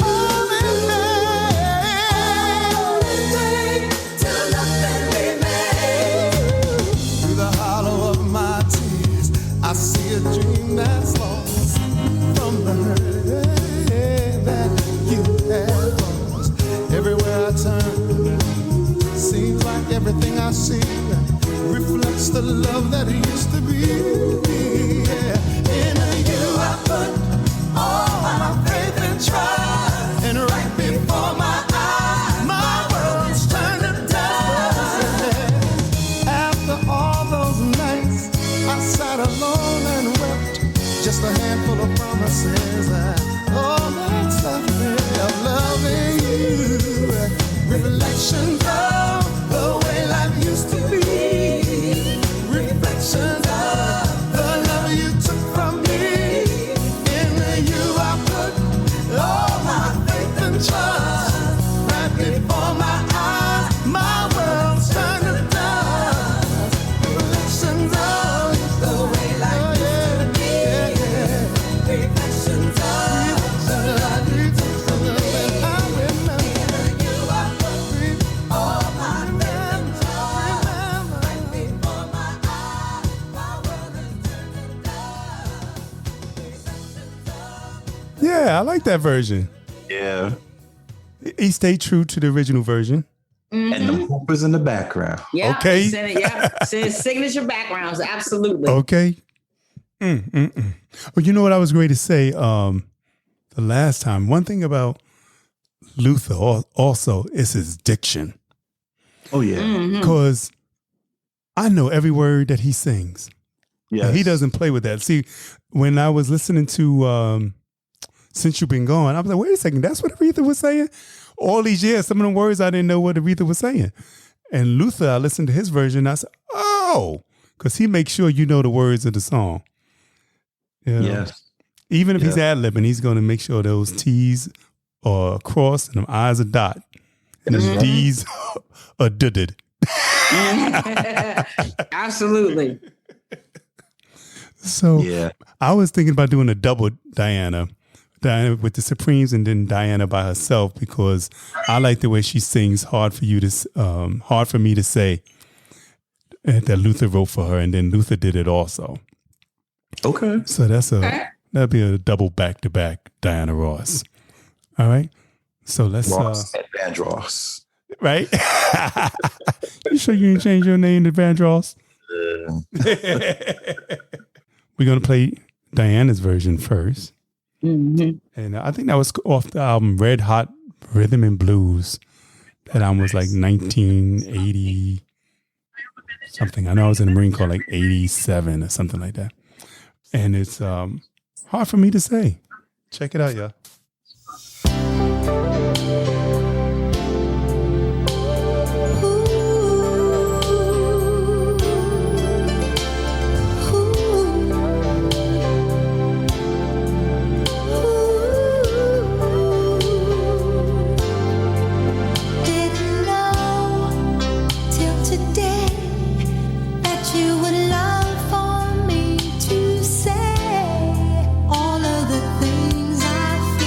All in vain. Till nothing remains. Through the hollow of my tears, I see a dream that's lost from the hurt that you have lost. Everywhere I turn, seems like everything I see reflects the love that it used to be. Yeah. In you I put all my faith and trust, and I like that version. Yeah. He stayed true to the original version. Mm-hmm. And the hoopers in the background. Yeah. Okay. Signature backgrounds. Absolutely. Okay. Well, you know what I was going to say the last time? One thing about Luther also is his diction. Oh, yeah. Because I know every word that he sings. Yeah. He doesn't play with that. See, when I was listening to Since You've Been Gone, I was like, wait a second, that's what Aretha was saying? All these years, some of the words I didn't know what Aretha was saying. And Luther, I listened to his version, I said, oh, because he makes sure you know the words of the song. You know? Yes. Even if he's ad-libbing, he's going to make sure those T's are crossed and them I's are dot. And those D's are dudded. Absolutely. So I was thinking about doing a double Diana with the Supremes and then Diana by herself, because I like the way she sings hard for me to say that Luther wrote for her, and then Luther did it also. Okay. So that'd be a double back-to-back Diana Ross. All right. So let's Ross and Vandross. Right? You sure you didn't change your name to Vandross? We're going to play Diana's version first. And I think that was off the album Red Hot Rhythm and Blues. That album was like 1980 something. I know I was in the Marine Corps like 87 or something like that. And it's hard for me to say. Check it out, y'all. All of the things I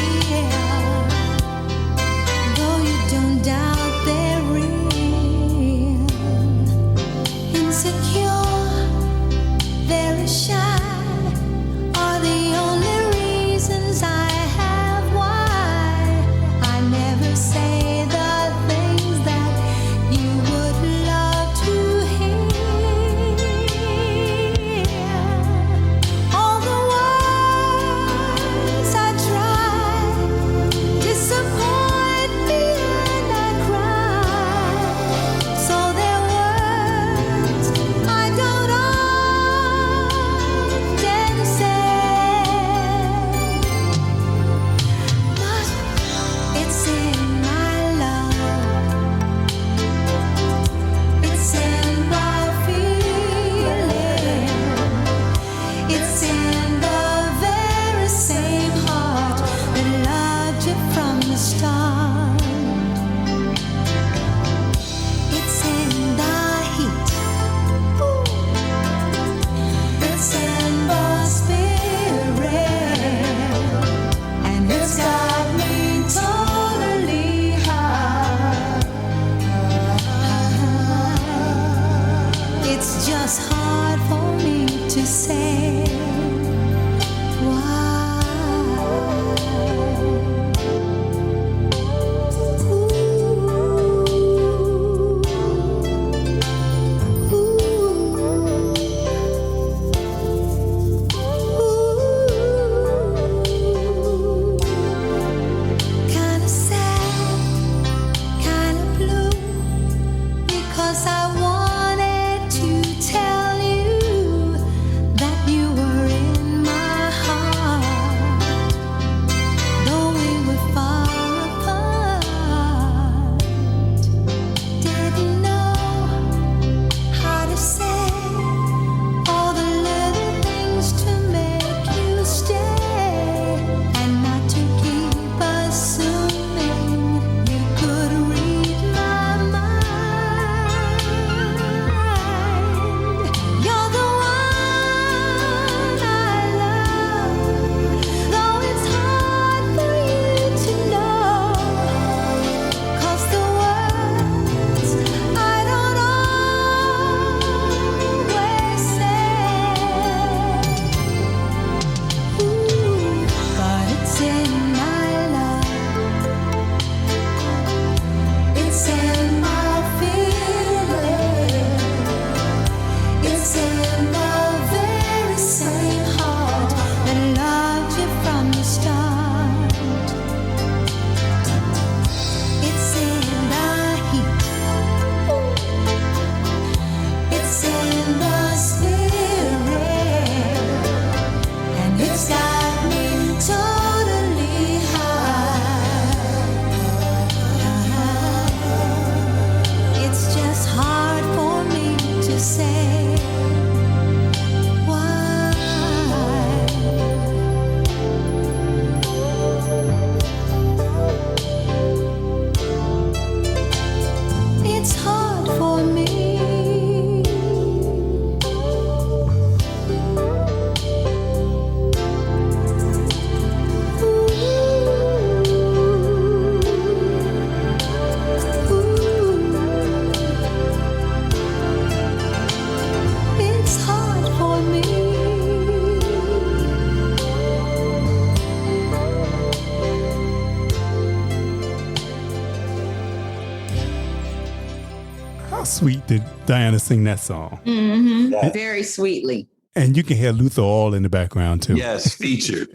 How sweet did Diana sing that song? Mm-hmm. Yeah. Very sweetly. And you can hear Luther all in the background too. Yes, featured.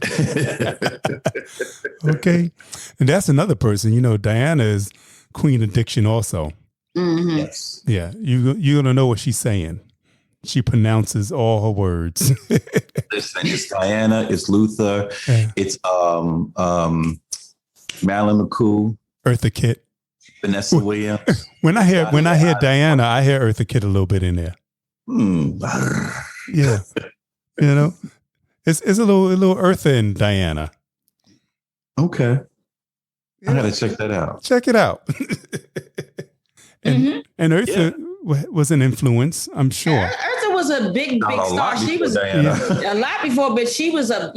Okay. And that's another person, you know, Diana is Queen of Diction also. Mm-hmm. Yes. Yeah. You're going to know what she's saying. She pronounces all her words. Listen, it's Diana, it's Luther, it's Marilyn McCoo, Eartha Kitt, Vanessa Williams. When I hear Diana, I hear Eartha Kitt a little bit in there. Yeah. You know, it's a little Eartha in Diana. Okay. I gotta check that out. Check it out. And Eartha was an influence, I'm sure. Eartha was a big star. She was a lot before, but she was a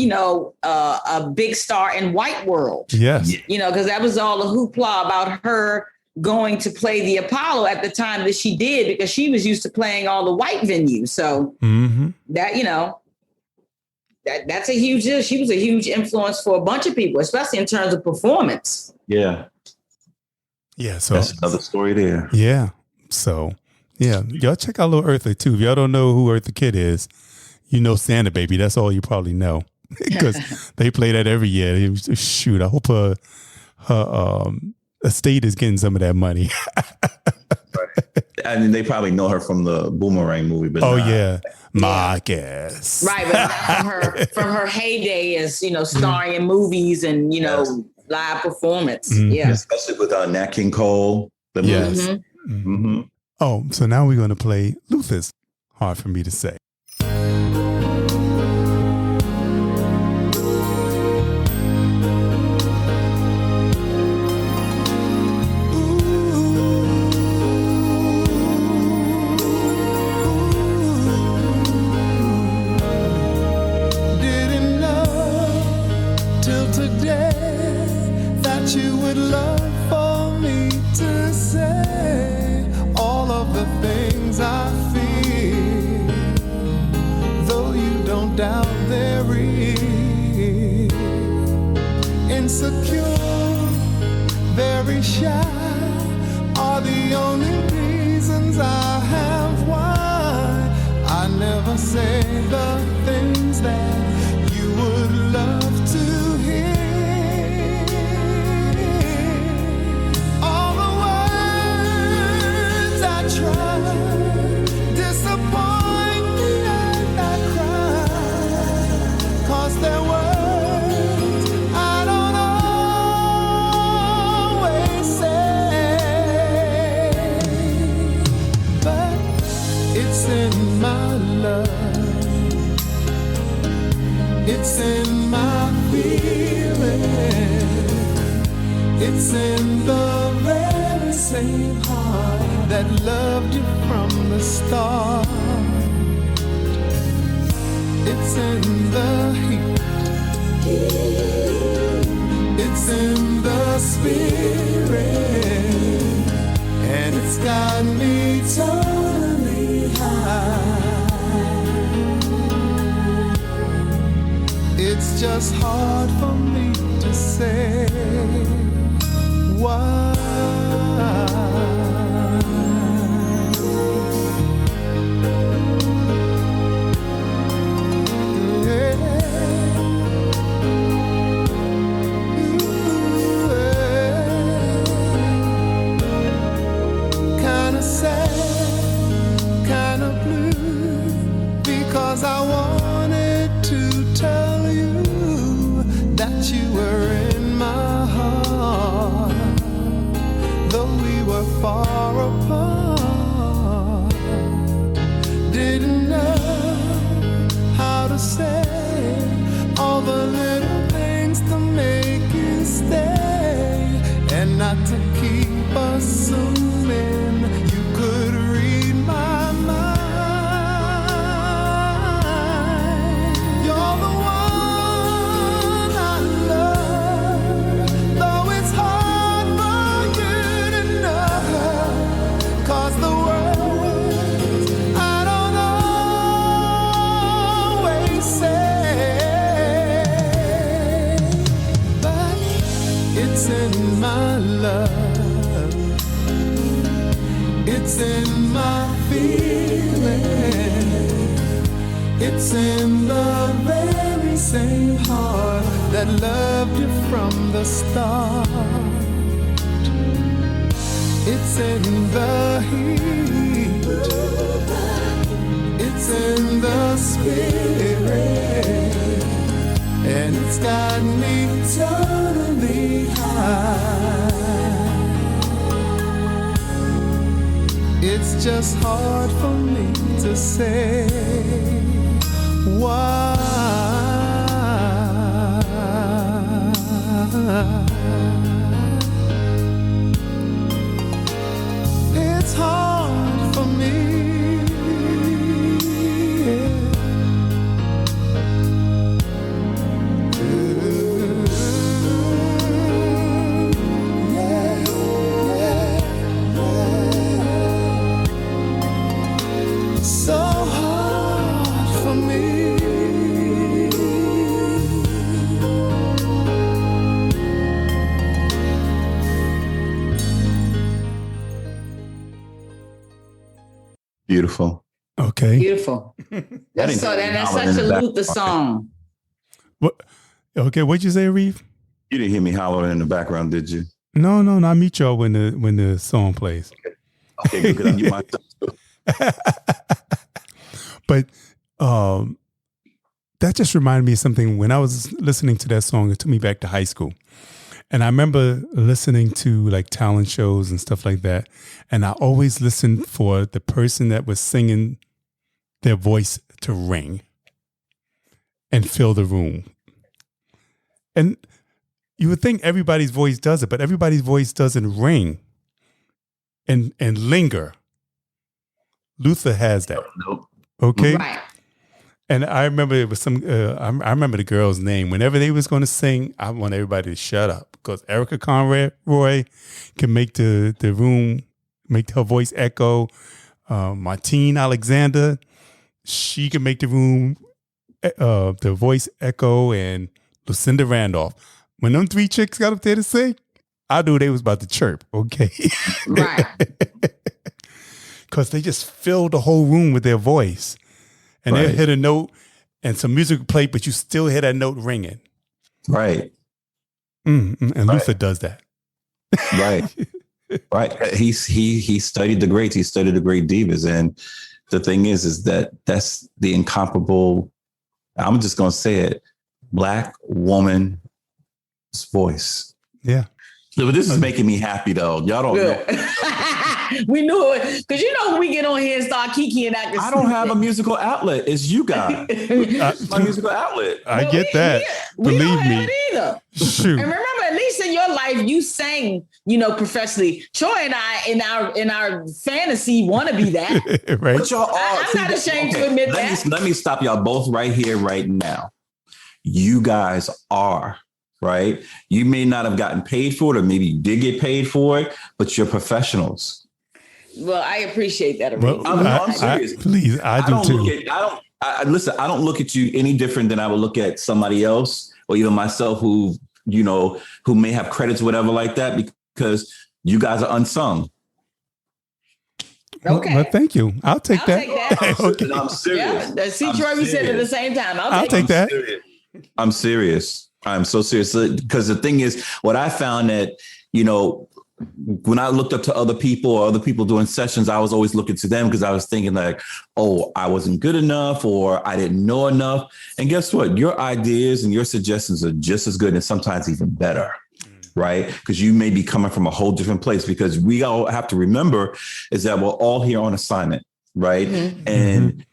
big star in white world. Yes. You know, because that was all the hoopla about her going to play the Apollo at the time that she did, because she was used to playing all the white venues. So that, you know, that's a huge deal. She was a huge influence for a bunch of people, especially in terms of performance. Yeah. Yeah. So that's another story there. Yeah. So yeah, y'all check out little Eartha too. If y'all don't know who Eartha Kitt is, you know Santa Baby. That's all you probably know, because they play that every year. Shoot, I hope her estate is getting some of that money. Right. I mean, they probably know her from the Boomerang movie. But my guess. Right, but from her heyday as, you know, starring in movies and, you know, live performance. Yeah, especially with Nat King Cole. Oh, so now we're going to play Luther's Hard for Me to Say. Didn't know till today that you would love for me to say all of the things I feel, though you don't doubt they're real. Insecure, very shy are the only reasons I have why I never say the things that you would love to hear. All the words I try disappoint me and I cry, 'cause they're words I don't always say. But it's in my love, it's in my feeling, it's in the very same heart that loved you from the start. It's in the heat, it's in the spirit, and it's got me totally high. It's just hard for me to say why. Kinda sad, kinda blue, because I wanted to tell you that you were in my heart, though we were far apart. Didn't know how to say all the little things to make you stay, and not to keep assuming you could read my mind. You're the one I love, though it's hard for you to know, 'cause the words I don't always say. But it's in my love, It's in my feeling. It's in the very same heart that loved you from the start. It's in the heat. It's in the spirit. And it's got me totally high. It's just hard for me to say why. It's hard for me. So hard for me. Beautiful. Okay. Beautiful. That's such a Luther song. What? Okay. What'd you say, Reeve? You didn't hear me hollering in the background, did you? No. I meet y'all when the song plays. Okay, good. 'Cause I mute myself too. But that just reminded me of something. When I was listening to that song, it took me back to high school. And I remember listening to like talent shows and stuff like that. And I always listened for the person that was singing their voice to ring and fill the room. And you would think everybody's voice does it, but everybody's voice doesn't ring and linger. Luther has that. Nope. Okay. Right. And I remember it was some. I remember the girl's name. Whenever they was going to sing, I want everybody to shut up because Erica Conroy can make the room, make her voice echo. Martine Alexander, she can make the room, the voice echo, and Lucinda Randolph. When them three chicks got up there to sing, I knew they was about to chirp. Okay, Right. Because they just filled the whole room with their voice. And Right. they hit a note and some music played, but you still hear that note ringing. Right. And Right. Luther does that. Right. Right. He studied the greats. He studied the great divas. And the thing is that that's the incomparable, I'm just going to say it, Black woman's voice. Yeah. But this is making me happy though. Y'all don't know. We knew it. Because you know when we get on here and start kikiing out. I don't have a musical outlet. It's you guys. It's my musical outlet. I get that. We Believe don't have me. it either. Shoot. And remember, at least in your life, you sang, professionally. Troy and I, in our fantasy, want to be that. Right. But y'all are. I'm not ashamed to admit that. Let me stop y'all both right here, right now. You guys are. Right? You may not have gotten paid for it, or maybe you did get paid for it, but you're professionals. Well, I appreciate that. Well, I'm serious. Please, I do too. Listen, I don't look at you any different than I would look at somebody else or even myself who may have credits or whatever like that, because you guys are unsung. Okay. Well, thank you. I'll take that. Okay. I'm serious. Yeah, see, Troy, we said it at the same time. I'll take that. I'm serious. I'm so serious, because the thing is, what I found that, when I looked up to other people or other people doing sessions, I was always looking to them because I was thinking like, oh, I wasn't good enough or I didn't know enough. And guess what? Your ideas and your suggestions are just as good and sometimes even better. Right? Because you may be coming from a whole different place, because we all have to remember is that we're all here on assignment. Right. Mm-hmm. And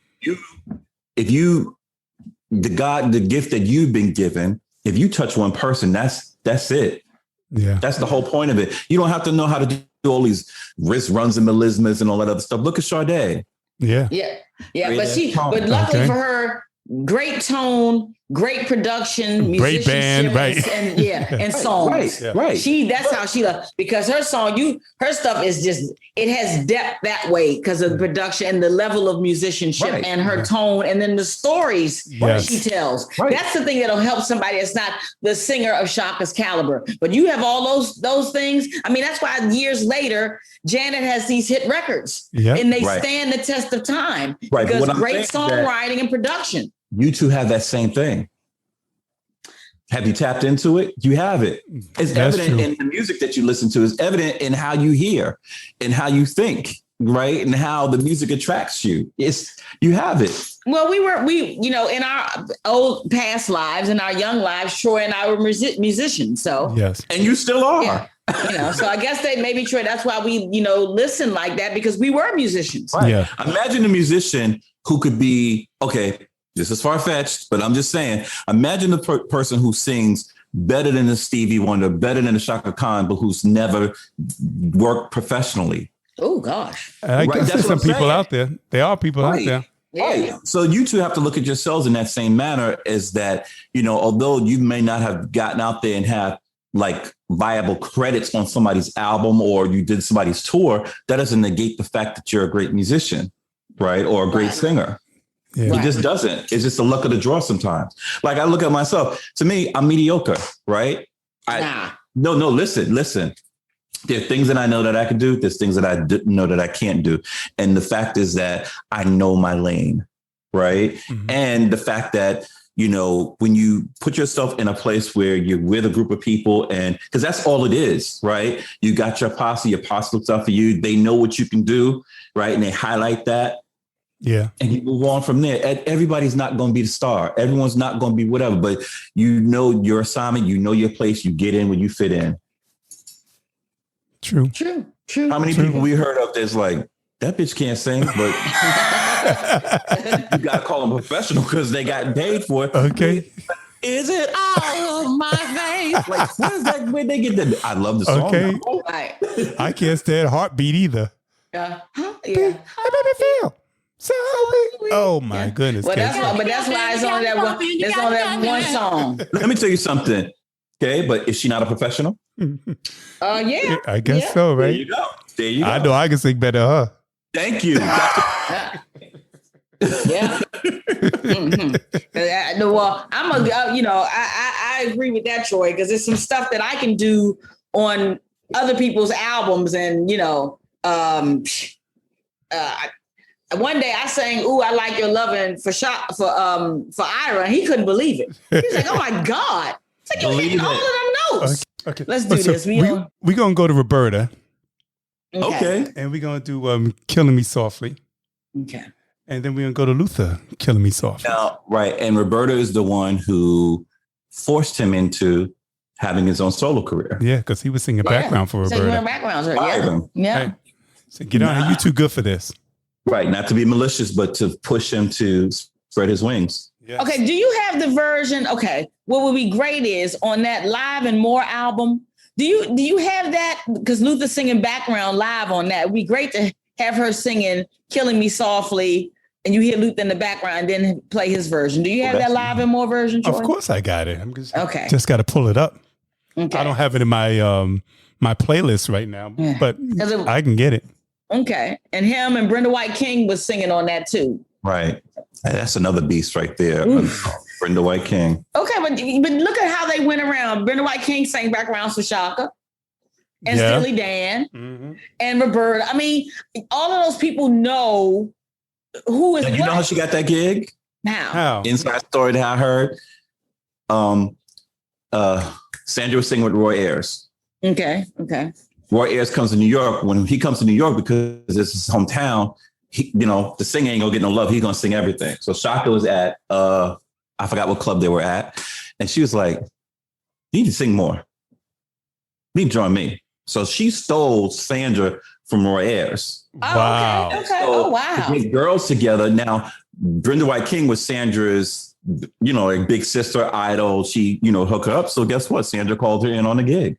the gift that you've been given, if you touch one person, that's it. Yeah. That's the whole point of it. You don't have to know how to do all these wrist runs and melismas and all that other stuff. Look at Sade. Yeah. But luckily for her, great tone, great production, great band, right? And and songs. Right. That's how she loves, because her stuff is just, it has depth that way because of the production and the level of musicianship and her tone, and then the stories she tells. Right. That's the thing that'll help somebody that's not the singer of Shaka's caliber. But you have all those things. I mean, that's why years later, Janet has these hit records, and they stand the test of time because great songwriting and production. You two have that same thing. Have you tapped into it? You have it. It's evident in the music that you listen to. It's evident in how you hear and how you think, right? And how the music attracts you. You have it. Well, we in our old past lives and our young lives, Troy and I were musicians. So and you still are. Yeah. So I guess maybe Troy, that's why we, listen like that, because we were musicians. Right. Yeah. Imagine a musician who could be, this is far-fetched, but I'm just saying, imagine the person who sings better than a Stevie Wonder, better than a Shaka Khan, but who's never worked professionally. Oh, gosh. I guess there's some people out there. There are people out there. Right. So you two have to look at yourselves in that same manner, is that, although you may not have gotten out there and have like viable credits on somebody's album or you did somebody's tour, that doesn't negate the fact that you're a great musician, right? Or a great singer. Yeah. It just doesn't. It's just the luck of the draw sometimes. Like I look at myself, to me, I'm mediocre, right? No, listen. There are things that I know that I can do. There's things that I know that I can't do. And the fact is that I know my lane, right? Mm-hmm. And the fact that, when you put yourself in a place where you're with a group of people, and because that's all it is, right? You got your posse looks out for you. They know what you can do, right? And they highlight that. Yeah. And you move on from there. Everybody's not going to be the star. Everyone's not going to be whatever, but your assignment, your place, you get in when you fit in. True. How many people we heard of that's like, that bitch can't sing, but you got to call them professional because they got paid for it. Okay. Is it all of my face? Like, where's that? Where they get that? I love the song. Okay. I can't stand Heartbeat either. Yeah. I made feel. So oh my goodness. Well, that's why it's on that one. It's on that one song. Let me tell you something. Okay, but is she not a professional? Yeah. I guess so, right? There you go. I know I can sing better than her. Thank you. Yeah. Mm-hmm. Well, I agree with that, Troy, because there's some stuff that I can do on other people's albums, and one day I sang "Ooh, I Like Your Lovin'" for Ira, and he couldn't believe it. He's like, "Oh my God!" It's like you hitting all of them notes. Okay. Let's do this. We're gonna go to Roberta. Okay. And we're gonna do "Killing Me Softly." Okay. And then we're gonna go to Luther, "Killing Me Softly." Now, right, and Roberta is the one who forced him into having his own solo career. Yeah, because he was singing background for Roberta. Singing background, yeah. Hey, so get on, you too good for this. Right, not to be malicious, but to push him to spread his wings. Yes. Okay, do you have the version? Okay, what would be great is on that Live and More album. Do you have that? Because Luther's singing background live on that. It'd be great to have her singing "Killing Me Softly," and you hear Luther in the background, and then play his version. Do you have that Live and More version, Troy? Of course I got it. Just got to pull it up. Okay. I don't have it in my my playlist right now, but I can get it. Okay. And him and Brenda White King was singing on that too. Right. That's another beast right there. Brenda White King. Okay, but look at how they went around. Brenda White King sang backgrounds for Shaka and Steely Dan and Roberta. I mean, all of those people know who is. You know how she got that gig? How? Inside story that I heard. Sandra was singing with Roy Ayers. Okay. Roy Ayers comes to New York. When he comes to New York, because it's his hometown, the singing ain't gonna get no love. He's gonna sing everything. So Shaka was at, I forgot what club they were at. And she was like, you need to sing more. You need to join me. So she stole Sandra from Roy Ayers. Oh, wow. Okay. So to get girls together. Now, Brenda White King was Sandra's, like big sister idol. She, hook her up. So guess what? Sandra called her in on the gig.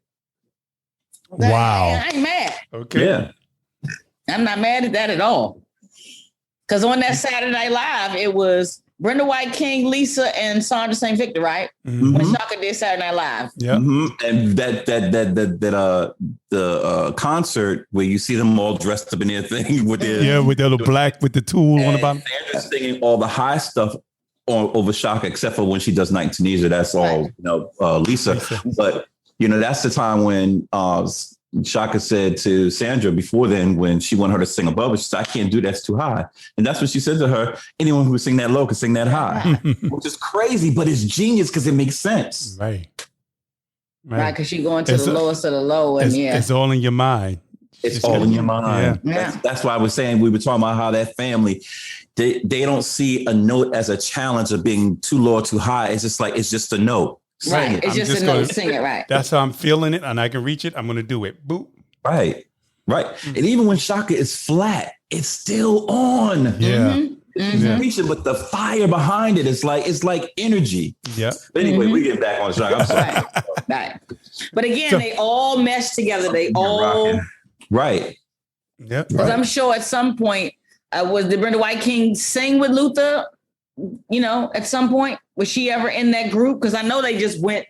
Wow. I ain't mad. Okay. Yeah. I'm not mad at that at all. Because on that Saturday Night Live, it was Brenda White King, Lisa, and Sandra St. Victor, right? Mm-hmm. When Shaka did Saturday Night Live. Yeah. Mm-hmm. And the concert where you see them all dressed up in their thing with their with their little black with the tool on the bottom. Sandra's singing all the high stuff over Shaka, except for when she does Night in Tunisia. That's all Lisa. But that's the time when Shaka said to Sandra before then, when she wanted her to sing above it, she said, I can't do that, it's too high. And that's what she said to her. Anyone who would sing that low could sing that high, which is crazy, but it's genius because it makes sense. Right, because you're going to the lowest of the low. And it's all in your mind. It's all in your mind. Yeah. That's why I was saying, we were talking about how that family, they don't see a note as a challenge of being too low or too high. It's just like, it's just a note. Right. It's just a note. Sing it right. That's how I'm feeling it, and I can reach it. I'm going to do it. Boop. Right. And even when Shaka is flat, it's still on. Yeah. Mm-hmm. Reaching, but the fire behind it is like energy. Yeah. But anyway, we get back on Shaka. I'm sorry. Right. But again, they all mesh together. They all right. Yeah. Because I'm sure at some point, did Brenda White King sing with Luther? At some point, was she ever in that group? Because I know they just went.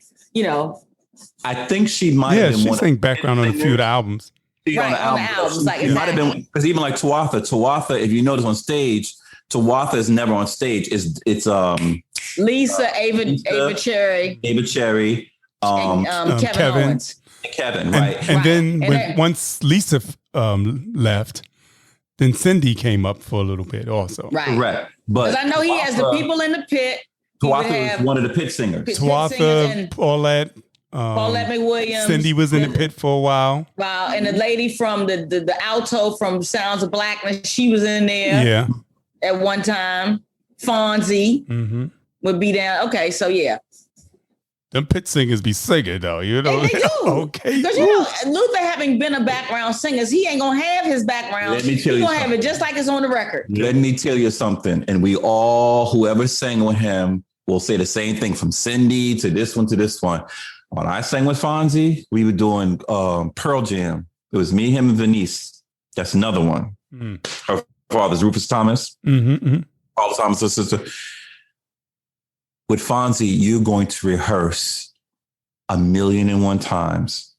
I think she might have been. She sang background on a few of the albums. Right, on the albums. Like, it might have been, because even like Tawatha, if you notice on stage, Tawatha is never on stage. It's Lisa, Ava Cherry, and, Kevin Owens. Kevin, right. And then once Lisa left, then Cindy came up for a little bit also. Right. Correct. But I know he has the people in the pit. Tawatha was one of the pit singers. Tawatha, Paulette McWilliams. Cindy was in the pit for a while. Wow. And the lady from the alto from Sounds of Blackness, she was in there. Yeah. At one time. Fonzie would be down. Okay, so yeah. Them pit singers be singing though, They do. Okay. Because Luther having been a background singer, he ain't gonna have his background. Let me tell you, he's gonna have it just like it's on the record. Let me tell you something. And whoever sang with him will say the same thing, from Cindy to this one to this one. When I sang with Fonzie, we were doing Pearl Jam. It was me, him, and Venice. That's another one. Her father's Rufus Thomas. Paul Thomas' sister. With Fonzie, you're going to rehearse 1,000,001 times,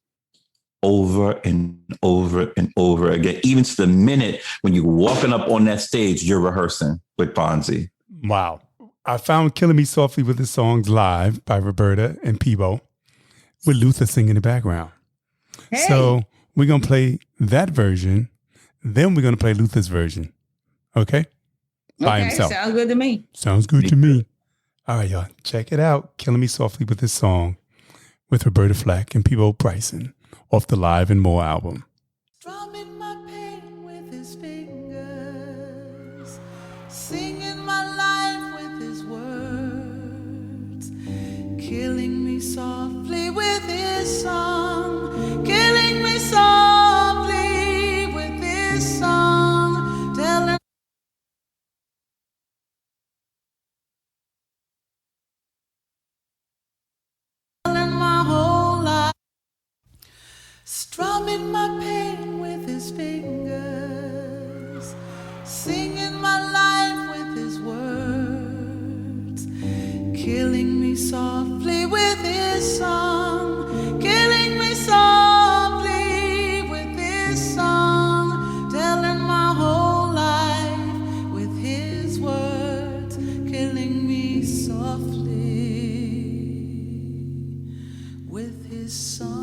over and over and over again. Even to the minute when you're walking up on that stage, you're rehearsing with Fonzie. Wow. I found Killing Me Softly with the Songs live by Roberta and Peebo, with Luther singing in the background. Hey. So we're going to play that version. Then we're going to play Luther's version. Okay? By himself. Sounds good to me. Sounds good to me. All right, y'all. Check it out. Killing Me Softly with this song with Roberta Flack and Peebo Bryson off the Live and More album. Strumming my pain with his fingers, singing my life with his words, killing me softly with his song, killing me softly with his song, telling my whole life. Strumming my pain with his fingers, singing my life with his words, killing me softly with his song, killing me softly with his song, telling my whole life with his words, killing me softly with his song.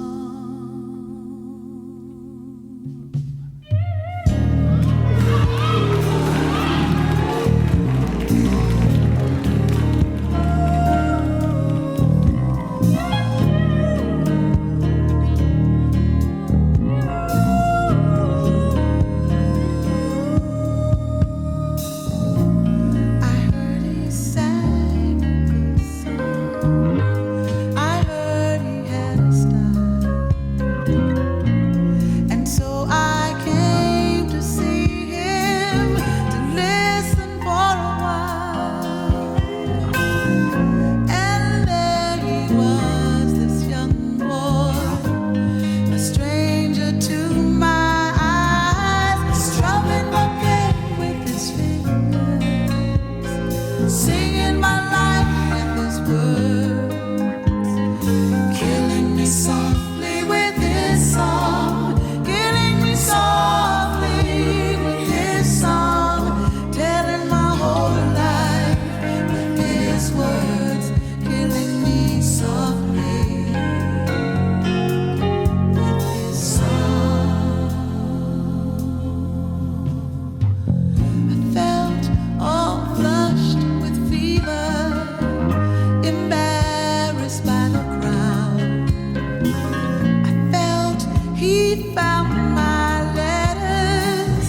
out my letters,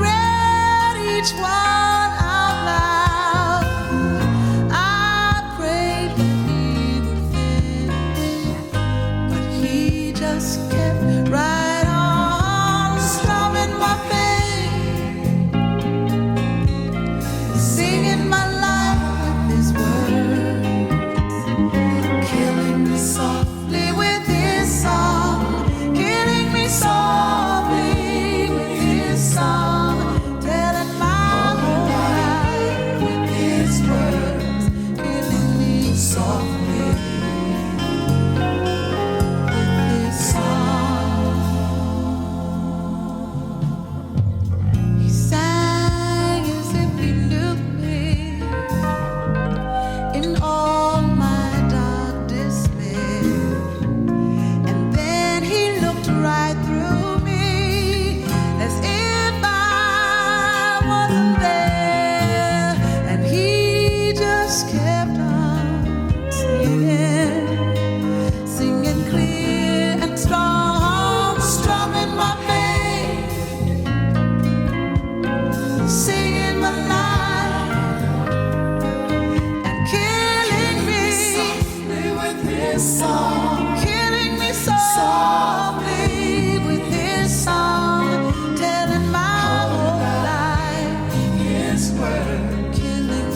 read each one out loud. I prayed that he would finish, but he just kept right on strumming my pain, singing my life with his words, killing me softly with his song, killing me softly with his song, telling my whole life with his words, killing me softly with his song. He sang as if he knew me in all my dark despair, and then he looked right through me as if I wasn't there, and he just kept on singing, singing clear and strong, strumming my pain, singing my life and killing me softly with his song, killing me softly with his song, telling my whole life his word, killing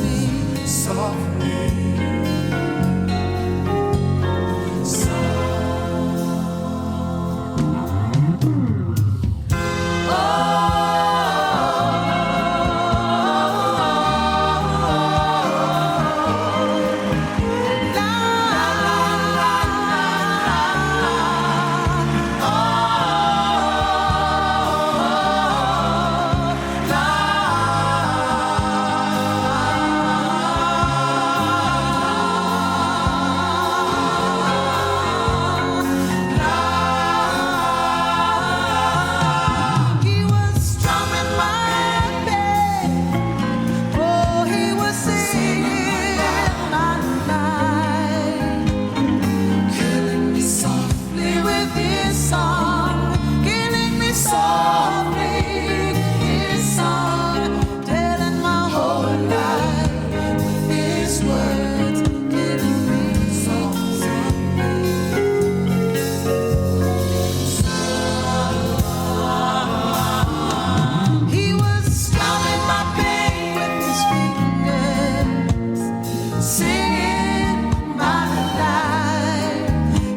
me softly. He was strumming my pain. Oh, he was singing my life, killing me softly with his song, killing me softly with his song, telling my whole life with his words, killing me softly. He was strumming my pain with his fingers, singing my life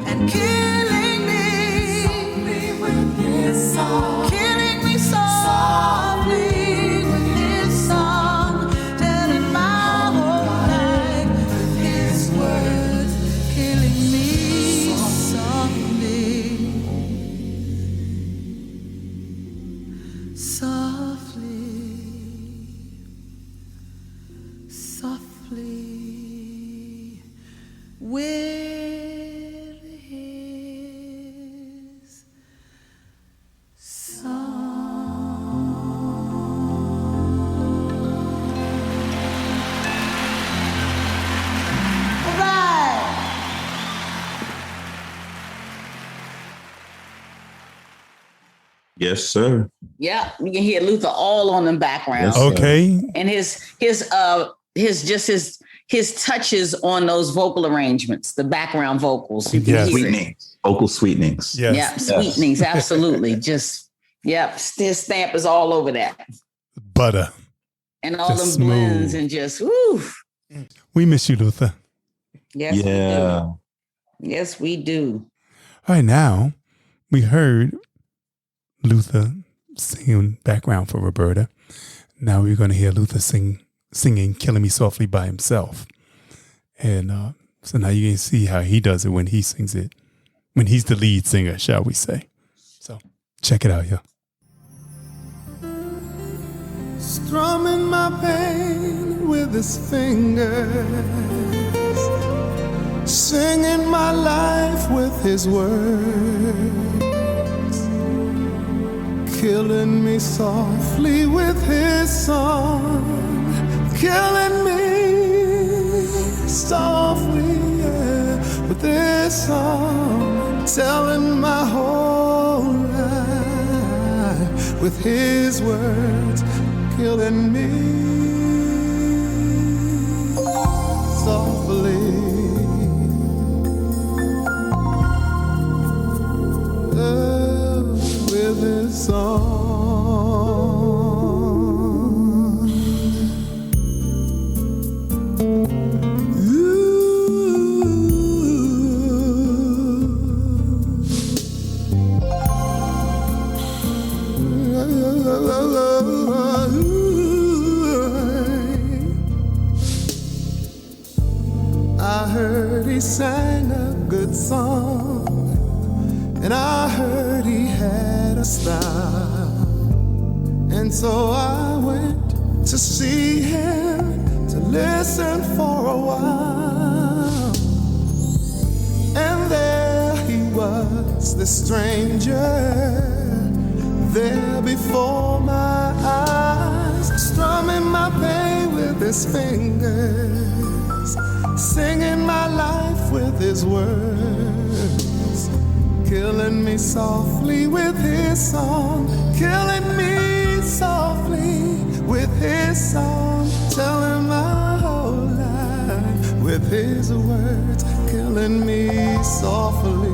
and killing me with his song, killing me softly with his song, telling my whole life with his words, killing me softly, softly, softly with his song. All right. Yes, sir. Yeah, you can hear Luther all on the background. Yes. Okay. And his touches on those vocal arrangements, the background vocals. You can Yes. hear it. Sweetenings, vocal sweetenings. Yes. Yeah, sweetenings, absolutely. Just, yep, his stamp is all over that. Butter. And all Just them blends smooth. and just, woo. We miss you, Luther. Yes, we do. Yes, we do. All right, now we heard Luther singing background for Roberta. Now we're going to hear Luther singing Killing Me Softly by himself. And so now you can see how he does it when he sings it, when he's the lead singer, shall we say. So check it out, y'all. Strumming my pain with his fingers, singing my life with his words, killing me softly with his song, killing me softly, yeah, with this song, telling my whole life with his words killing me softly. With his song. I heard he sang a good song, and I heard he had a style, and so I went to see him to listen for a while. And there he was, the stranger, there before my eyes, strumming my pain with his fingers, singing my life with his words, killing me softly with his song, killing me softly with his song, telling my whole life with his words, killing me softly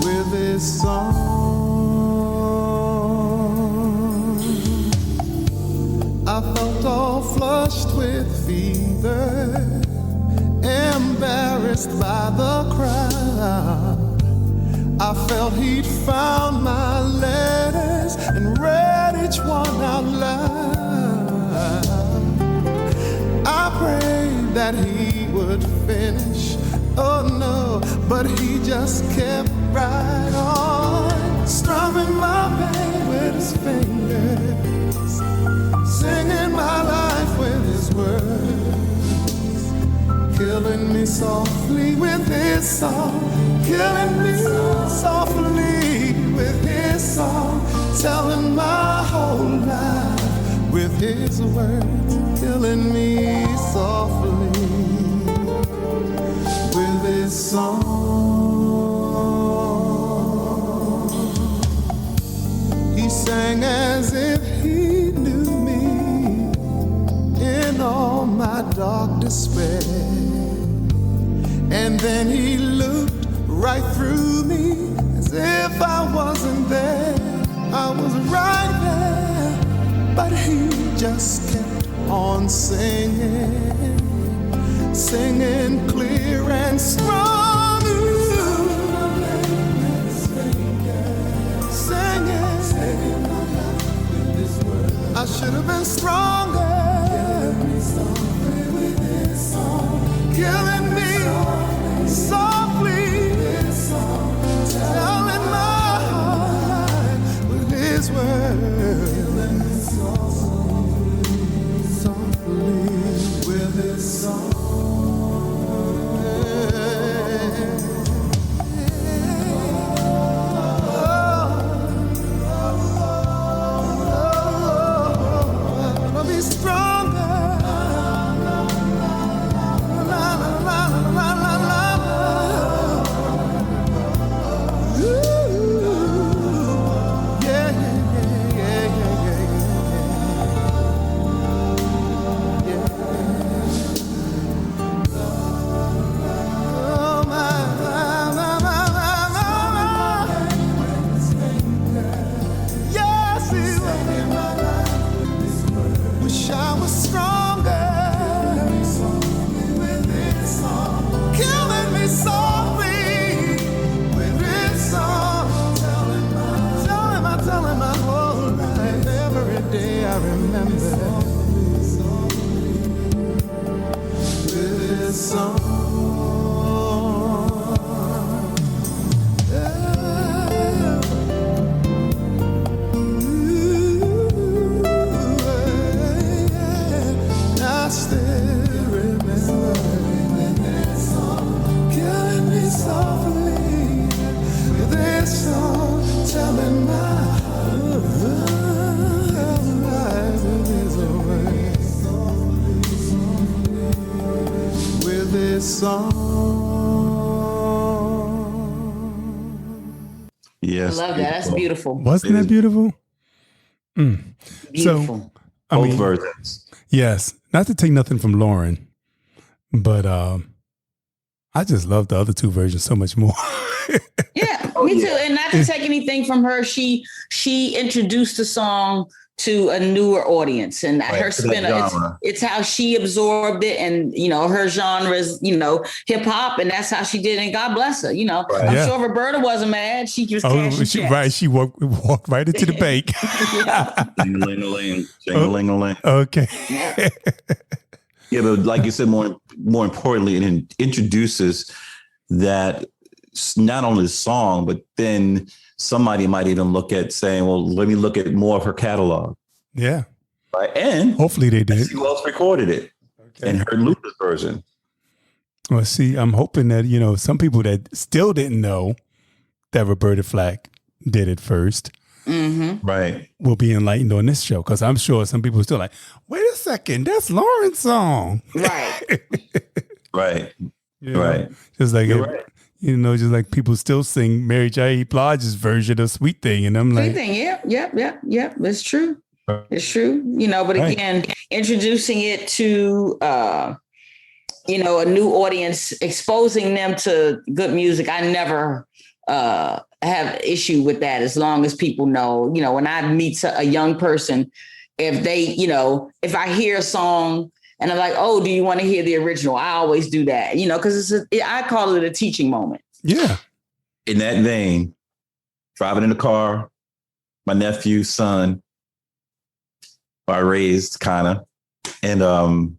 with his song. I felt all flushed with fever, embarrassed by the crowd. I felt he'd found my letters and read each one out loud. I prayed that he would finish, oh no, but he just kept right on, strumming my pain with his fingers, singing my life with his words, killing me softly with his song, killing me softly with his song, telling my whole life with his words, killing me softly with his song. He sang as if he knew me in all my dark despair, and then he looked right through me as if I wasn't there. I was right there, but he just kept on singing, singing clear and strong. Singing, I should have been stronger. Killing me softly, telling my heart with his words, softly with his song. I'll be stronger. love that. That's beautiful. Wasn't that beautiful? Beautiful. So, both versions. Yes. Not to take nothing from Lauren, but I just love the other two versions so much more. Yeah, me too. And not to take anything from her, she introduced the song to a newer audience, and her spin. It's how she absorbed it, and her genre is hip hop, and that's how she did it. And God bless her. I'm sure Roberta wasn't mad. She just she walked right into the bank. Ding-a-ling-a-ling. Okay. Yeah, but like you said, more importantly, it introduces that not only the song, but then somebody might even look at saying, well, let me look at more of her catalog. Yeah. Right. And hopefully they did. See who else recorded it and heard Luther's version. Well, see, I'm hoping that, some people that still didn't know that Roberta Flack did it first. Mm-hmm. Right. Will be enlightened on this show, because I'm sure some people are still like, wait a second, that's Lauren's song. Right. Right. Right. Just like just like people still sing Mary J. Blige's version of Sweet Thing, and I'm like, Sweet Thing, yeah, it's true. It's true. But again, introducing it to a new audience, exposing them to good music. I never have issue with that, as long as people know, when I meet a young person, if they, if I hear a song and I'm like, oh, do you want to hear the original? I always do that, because I call it a teaching moment. Yeah. In that vein, driving in the car, my nephew, son, I raised kind of, and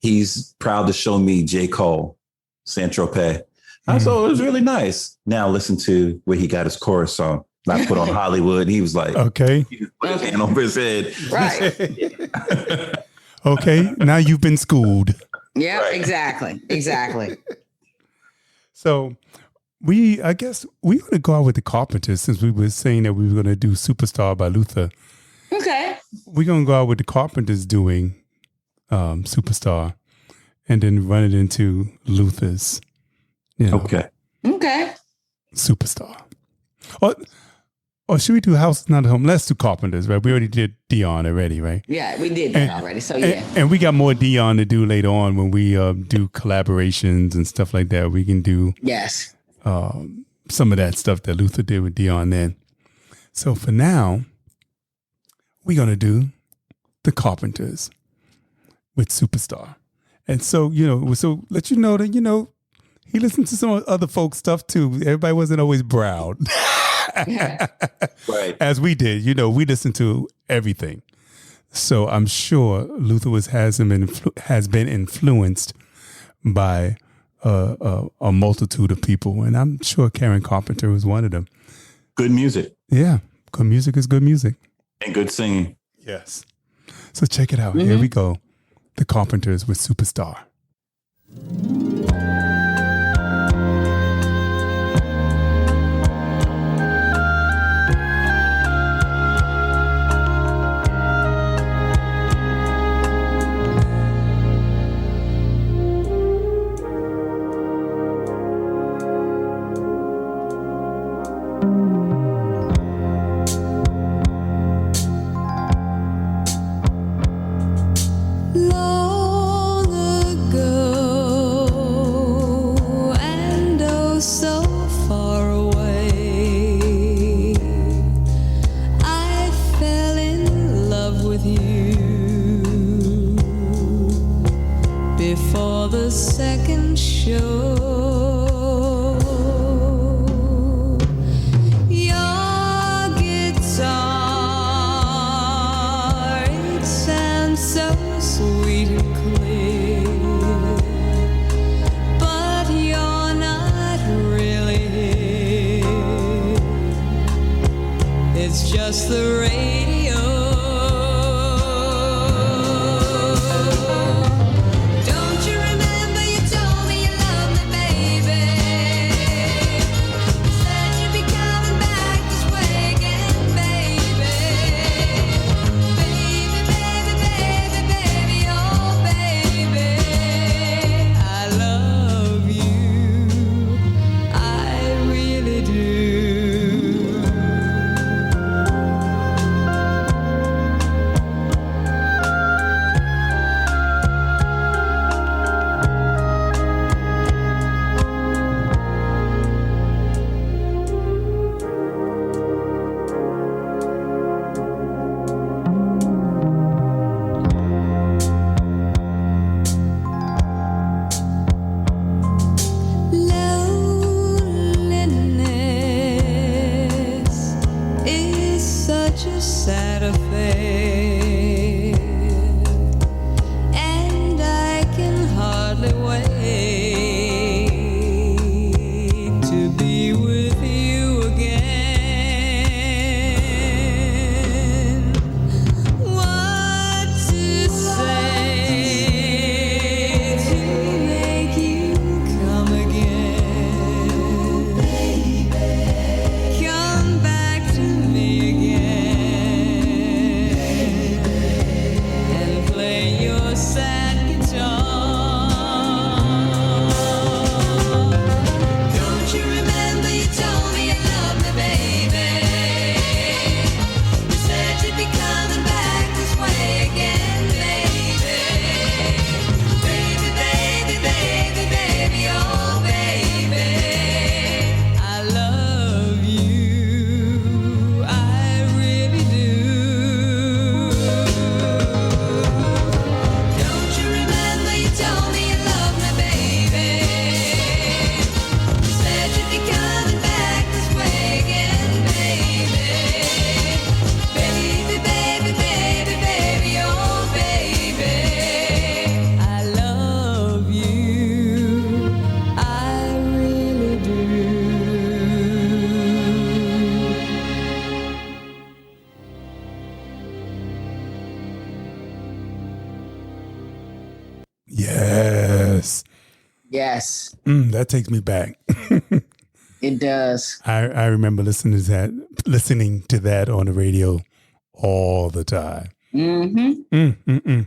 he's proud to show me J. Cole, Saint-Tropez. I thought it was really nice. Now listen to where he got his chorus song. I put on Hollywood. He was like, okay. He just put his hand over his head. Right. Okay. Now you've been schooled. Yeah, right. Exactly. So I guess we're going to go out with the Carpenters, since we were saying that we were going to do Superstar by Luther. Okay. We're going to go out with the Carpenters doing Superstar, and then run it into Luther's. Okay. Superstar. Or should we do House Not Home? Let's do Carpenters, right? We already did Dionne already, right? Yeah, we did that already. So yeah. And we got more Dionne to do later on when we do collaborations and stuff like that. We can do some of that stuff that Luther did with Dionne then. So for now, we're going to do the Carpenters with Superstar. And so, so let you know that, he listened to some other folk stuff too. Everybody wasn't always proud. Right. As we did, we listened to everything. So I'm sure Luther has been influenced by a multitude of people. And I'm sure Karen Carpenter was one of them. Good music. Yeah. Good music is good music. And good singing. Yes. So check it out. Here we go. The Carpenters with Superstar. Yes. Yes. That takes me back. It does. I remember listening to that on the radio all the time. Mm-hmm.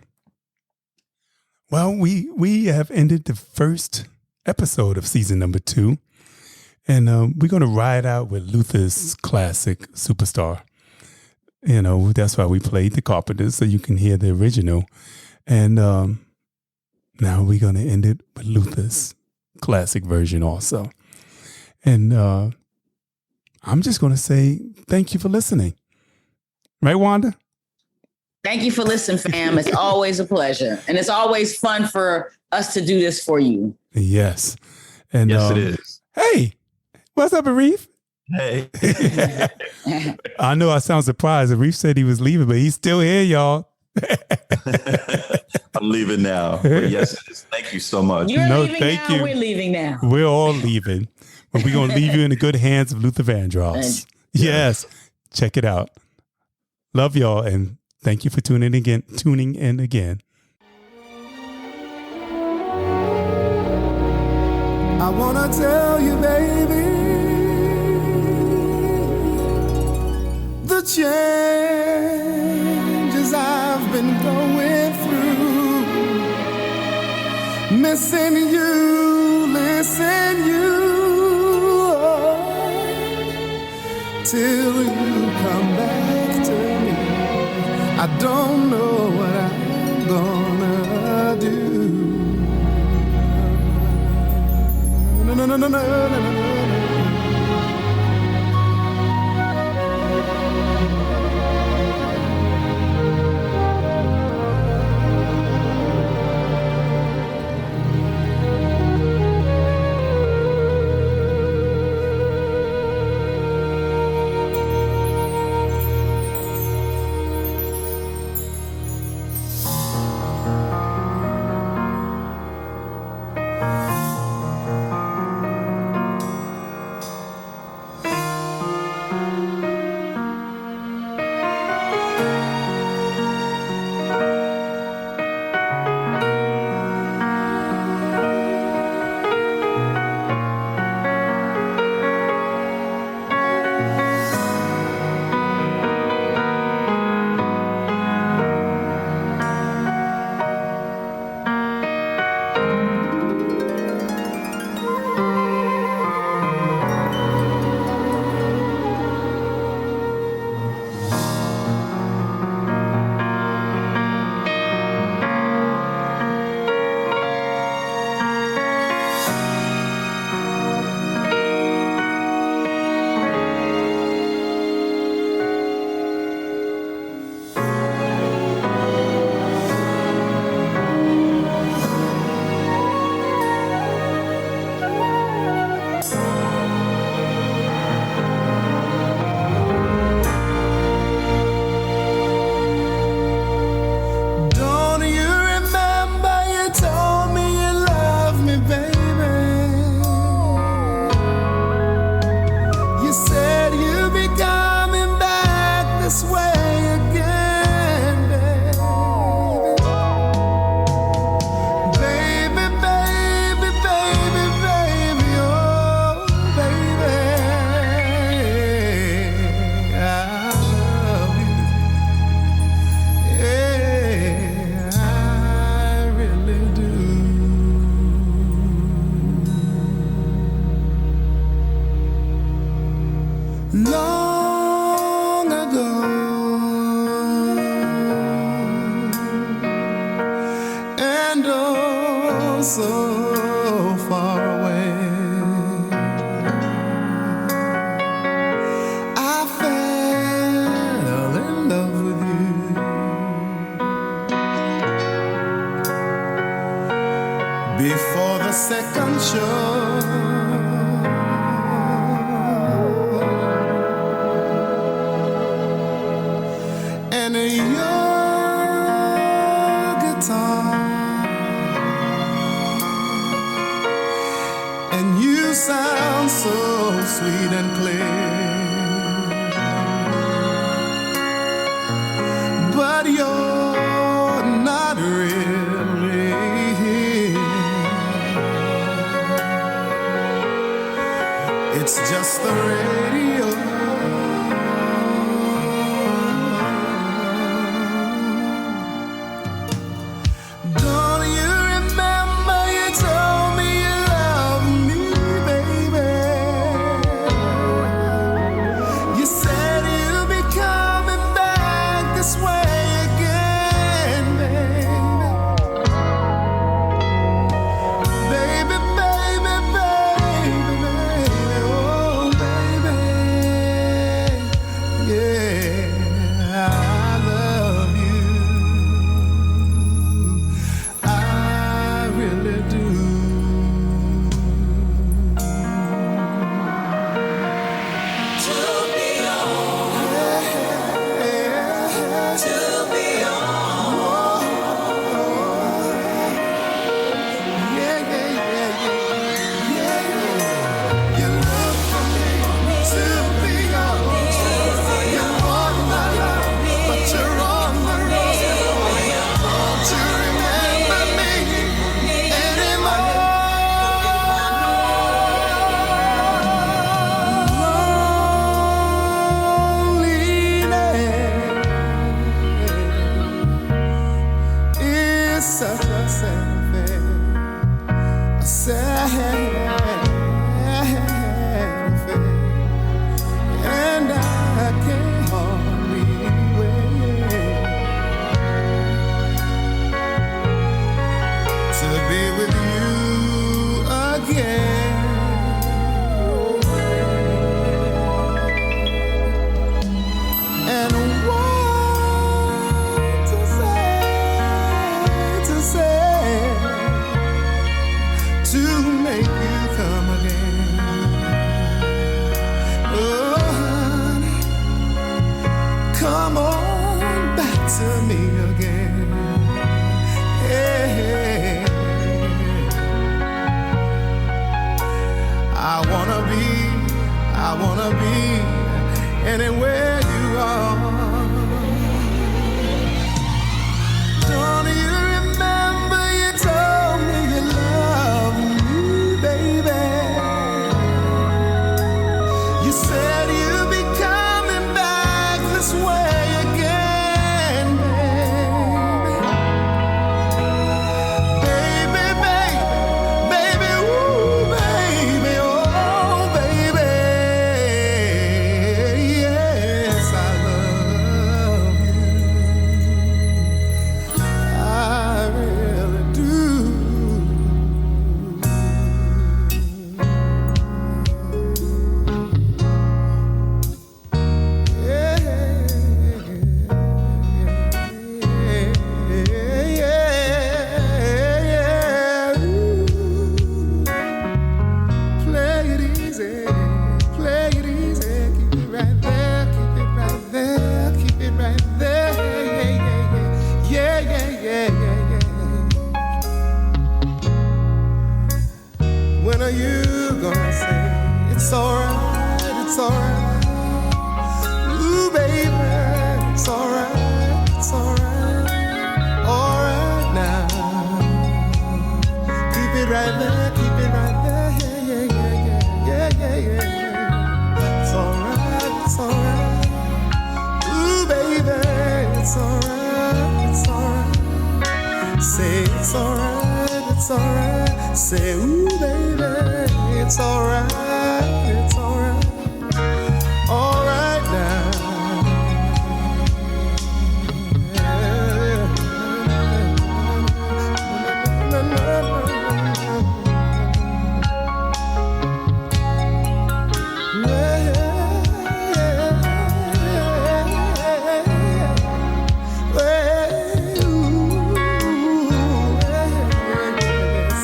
Well, we have ended the first episode of season number 2. And we're going to ride out with Luther's classic Superstar. You know, that's why we played the Carpenters, so you can hear the original. And now we're going to end it with Luther's classic version also. And I'm just going to say thank you for listening. Right, Wanda? Thank you for listening, fam. It's always a pleasure. And it's always fun for us to do this for you. Yes. And yes, it is. Hey, what's up, Arif? Hey. I know I sound surprised. Arif said he was leaving, but he's still here, y'all. I'm leaving now. But yes, it is. Thank you so much. You're leaving now. We're leaving now. We're all leaving. But we're going to leave you in the good hands of Luther Vandross. Yes. Check it out. Love y'all. And thank you for tuning in again. I wanna tell you, baby, the changes I've been going through, missing you, missing you, till you come back to me. I don't know what I'm gonna do. No. But you're not really here. to me again. Yeah. I wanna be anywhere you are. Don't you remember you told me you love me, baby? You said you'd be coming back this way again, baby. Baby, ooh, baby, oh, baby. Yes, I love you. I really do. Play it easy, play it easy. Keep it right there, keep it right there, keep it right there. Yeah, yeah, yeah, yeah, yeah. When are you gonna say it's alright, it's alright? Ooh, baby, it's alright, it's alright. Alright now. Keep it right there, keep it right there. Yeah, yeah, yeah, yeah, yeah, yeah, yeah. It's alright, it's alright. Ooh, baby, it's alright, it's alright. Say it's alright, it's alright. Say, ooh, baby, it's alright, it's alright. Alright now.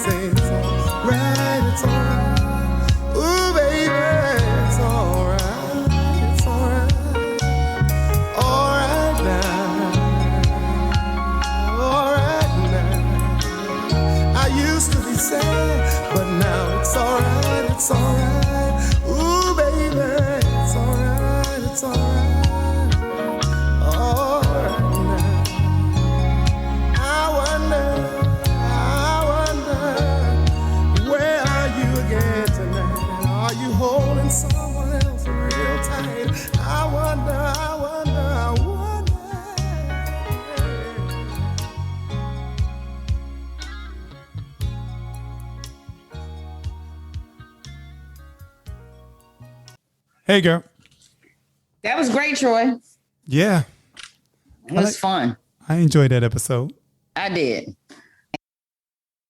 Say it's alright, it's alright. Ooh, baby, it's alright, it's alright. Alright now, alright now. I used to be sad, but now it's alright, it's alright. Ooh, baby, it's alright, it's alright. Alright now. I wonder, where are you again tonight? Are you holding someone else real tight? I wonder, I wonder, I wonder. Hey, girl. That was great, Troy. Yeah, It was fun. I enjoyed that episode. I did.